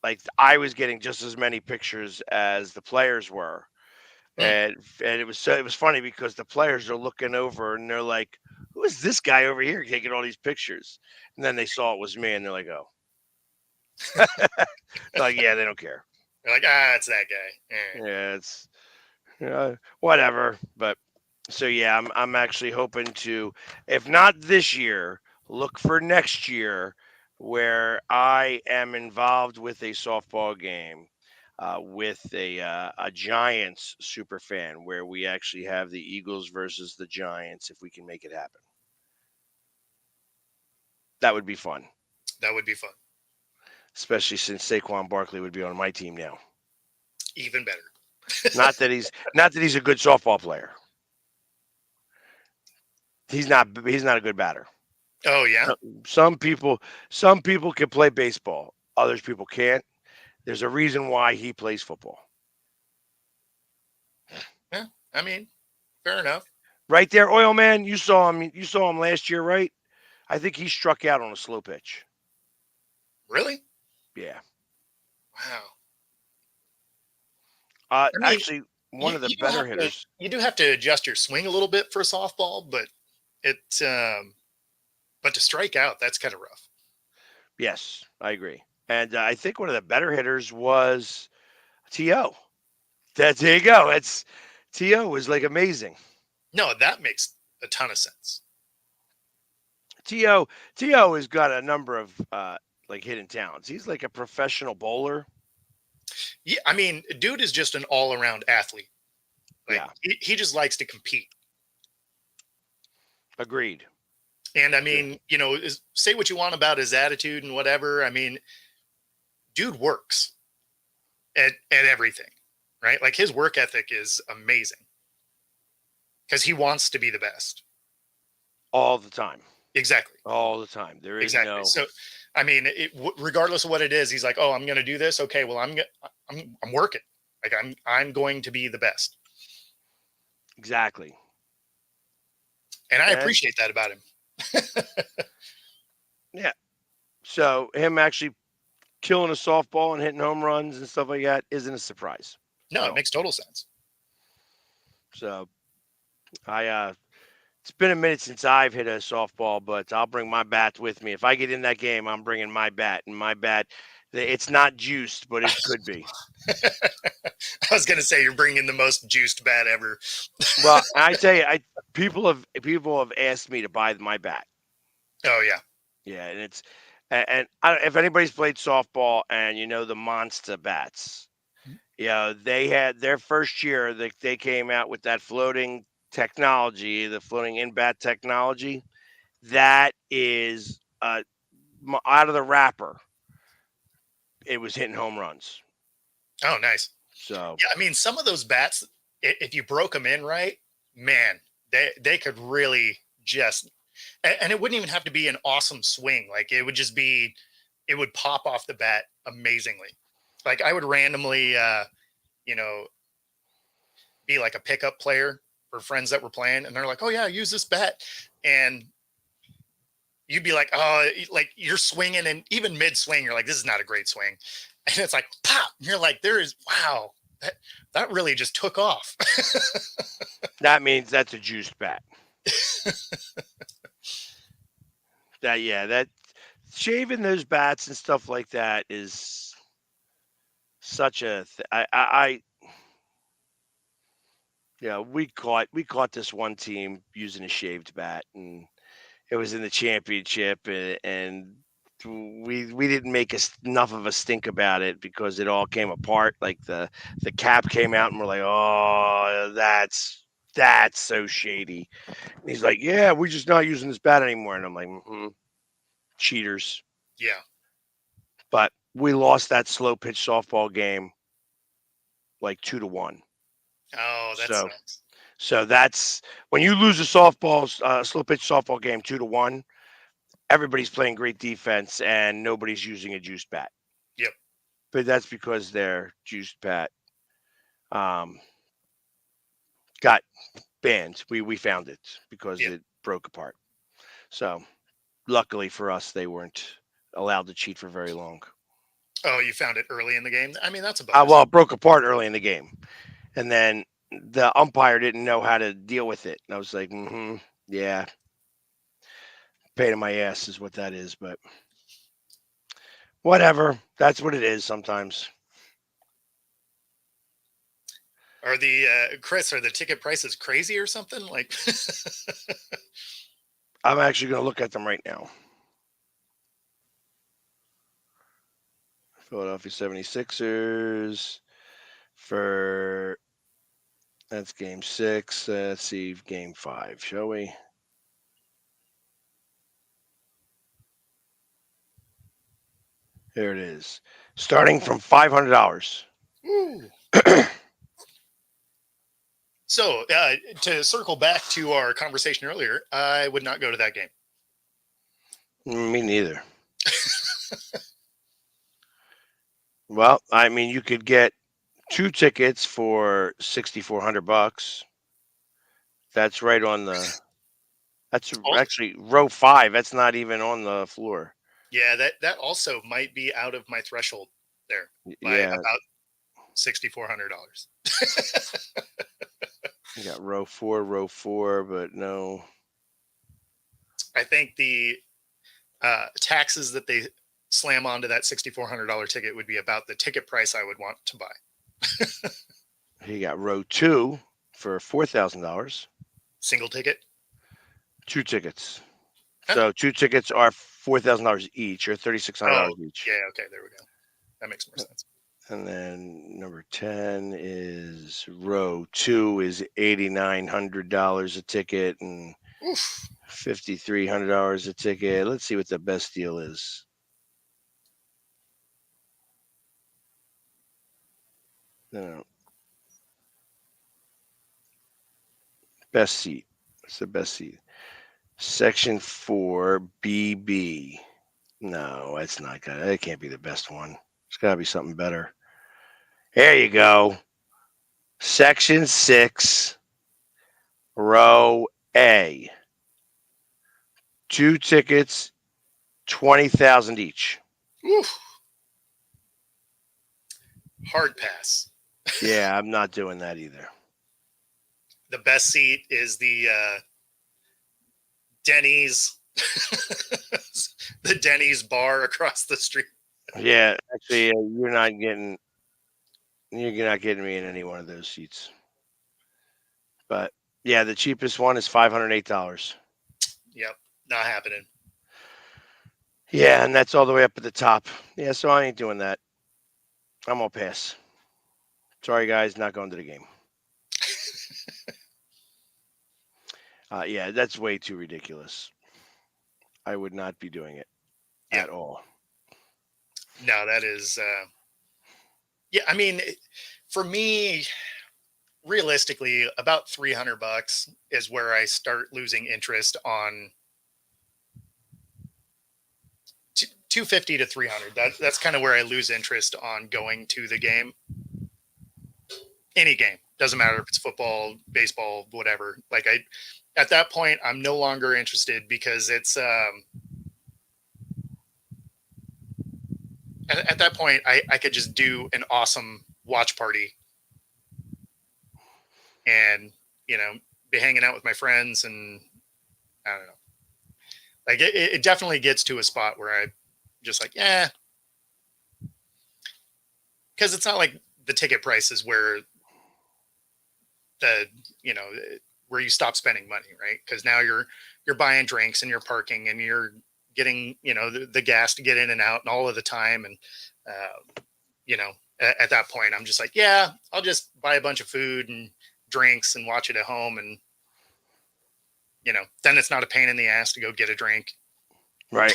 like I was getting just as many pictures as the players were, and it was funny because the players are looking over and they're like, "Who is this guy over here taking all these pictures?" And then they saw it was me, and they're like, "Oh." Like, yeah, they don't care. They're like, it's that guy. Yeah, it's whatever. But so yeah, I'm actually hoping to, if not this year, look for next year where I am involved with a softball game with a Giants super fan, where we actually have the Eagles versus the Giants. If we can make it happen, that would be fun. That would be fun. Especially since Saquon Barkley would be on my team now. Even better. Not that he's a good softball player. He's not a good batter. Oh yeah. Some people can play baseball. Others people can't. There's a reason why he plays football. Yeah, I mean, fair enough. Right there, Oil Man. You saw him last year, right? I think he struck out on a slow pitch. Really? Yeah. Wow. Actually, one of the better hitters. You do have to adjust your swing a little bit for softball, but but to strike out, that's kind of rough. Yes, I agree. And I think one of the better hitters was T.O. There you go. T.O. was like amazing. No, that makes a ton of sense. T.O. has got a number of like hidden talents. He's like a professional bowler. Yeah, I mean, dude is just an all-around athlete. Like, yeah, he just likes to compete. Agreed. And I mean, say what you want about his attitude and whatever. I mean, dude works at everything, right? Like his work ethic is amazing because he wants to be the best all the time. Exactly. All the time. There is exactly. no. So, I mean, regardless of what it is, he's like, "Oh, I'm going to do this. Okay, well, I'm working. Like I'm going to be the best." Exactly. And I appreciate that about him. Yeah. So him actually killing a softball and hitting home runs and stuff like that isn't a surprise. No, it makes total sense. So it's been a minute since I've hit a softball, but I'll bring my bat with me. If I get in that game, I'm bringing my bat. And my bat, it's not juiced, but it could be. I was going to say you're bringing the most juiced bat ever. Well, I tell you, people have asked me to buy my bat. Oh yeah, yeah, and if anybody's played softball and the Monster bats, they had their first year. They came out with that floating technology, the floating in bat technology. That is out of the wrapper. It was hitting home runs. Oh, nice. So yeah, I mean, some of those bats, if you broke them in right, man, they could really just, and it wouldn't even have to be an awesome swing. Like it would just be, it would pop off the bat amazingly. Like I would randomly, you know, be like a pickup player for friends that were playing, and they're like, "Oh yeah, use this bat," and you'd be like, "Oh," like you're swinging, and even mid swing, you're like, "This is not a great swing," and it's like pop. And you're like, "There is wow, that really just took off." that means that's a juiced bat. That shaving those bats and stuff like that is such a. We caught this one team using a shaved bat, and it was in the championship, and we didn't make enough of a stink about it because it all came apart. Like the cap came out, and we're like, oh, that's so shady. And he's like, yeah, we're just not using this bat anymore. And I'm like, cheaters. Yeah. But we lost that slow pitch softball game like 2-1. Oh, that's sucks. So that's when you lose a slow pitch softball game 2-1. Everybody's playing great defense and nobody's using a juiced bat. Yep. But that's because their juiced bat got banned. We found it because it broke apart. So luckily for us, they weren't allowed to cheat for very long. Oh, you found it early in the game? I mean, that's a bonus. Well, it broke apart early in the game. And then the umpire didn't know how to deal with it. And I was like, yeah. Pain in my ass is what that is, but whatever. That's what it is sometimes. Are the Chris, are the ticket prices crazy or something? Like I'm actually going to look at them right now. Philadelphia 76ers for that's game 6. Let's see game 5, shall we? Here it is. Starting from $500. So, to circle back to our conversation earlier, I would not go to that game. Me neither. Well, I mean, you could get 2 tickets for $6,400. That's right on the. That's actually row 5. That's not even on the floor. Yeah, that also might be out of my threshold there by about $6,400. You got row 4, but no. I think the taxes that they slam onto that $6,400 ticket would be about the ticket price I would want to buy. You got row 2 for $4,000. Single ticket? 2 tickets. So 2 tickets are $4,000 each, or $3,600 each. Yeah, okay, there we go. That makes more sense. And then number 10 is row 2 is $8,900 a ticket and $5,300 a ticket. Let's see what the best deal is. No. Best seat. What's the best seat? Section 4 BB. No, that's not good. That can't be the best one. It's got to be something better. There you go. Section 6, row A. 2 tickets, $20,000 each. Oof. Hard pass. Yeah, I'm not doing that either. The best seat is the Denny's, the Denny's bar across the street. Yeah, actually, you're not getting me in any one of those seats. But yeah, the cheapest one is $508. Yep, not happening. Yeah, and that's all the way up at the top. Yeah, so I ain't doing that. I'm gonna pass. Sorry, guys, not going to the game. Yeah, that's way too ridiculous. I would not be doing it at all. No, that is. Yeah, I mean, for me, realistically, about $300 is where I start losing interest on 250 to 300. That's kind of where I lose interest on going to the game. Any game, doesn't matter if it's football, baseball, whatever. Like at that point, I'm no longer interested because it's at that point I could just do an awesome watch party and be hanging out with my friends, and I don't know. Like it definitely gets to a spot where I just like, yeah, because it's not like the ticket price is where where you stop spending money, right? Because now you're buying drinks and you're parking and you're getting the gas to get in and out and all of the time, and at that point I'm just like, yeah, I'll just buy a bunch of food and drinks and watch it at home, and then it's not a pain in the ass to go get a drink. Right.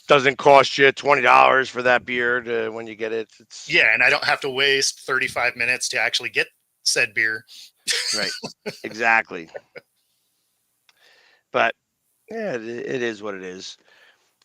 Doesn't cost you $20 for that beer when you get it. Yeah, and I don't have to waste 35 minutes to actually get said beer. Right. Exactly. But yeah, it is what it is.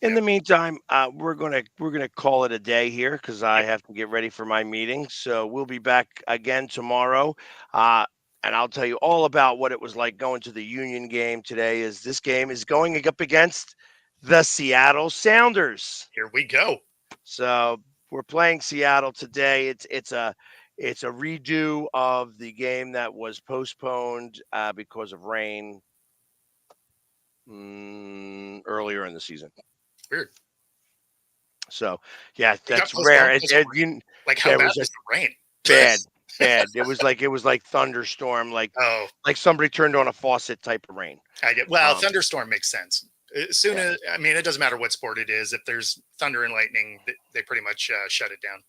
In the meantime, we're gonna call it a day here because I have to get ready for my meeting. So we'll be back again tomorrow. And I'll tell you all about what it was like going to the Union game today. As this game is going up against the Seattle Sounders. Here we go. So we're playing Seattle today. It's a redo of the game that was postponed because of rain earlier in the season. Weird. So yeah, that's rare. How bad was the rain? Bad. It was like thunderstorm, like somebody turned on a faucet type of rain. I get thunderstorm makes sense. As soon as it doesn't matter what sport it is. If there's thunder and lightning, they pretty much shut it down.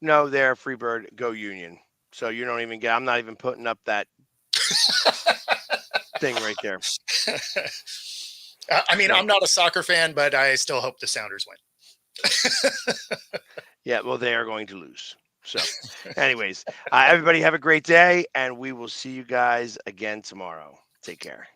No, they're Freebird, go Union. So you don't even get. I'm not even putting up that thing right there. I'm not a soccer fan, but I still hope the Sounders win. Yeah, well, they are going to lose. So, anyways, everybody have a great day, and we will see you guys again tomorrow. Take care.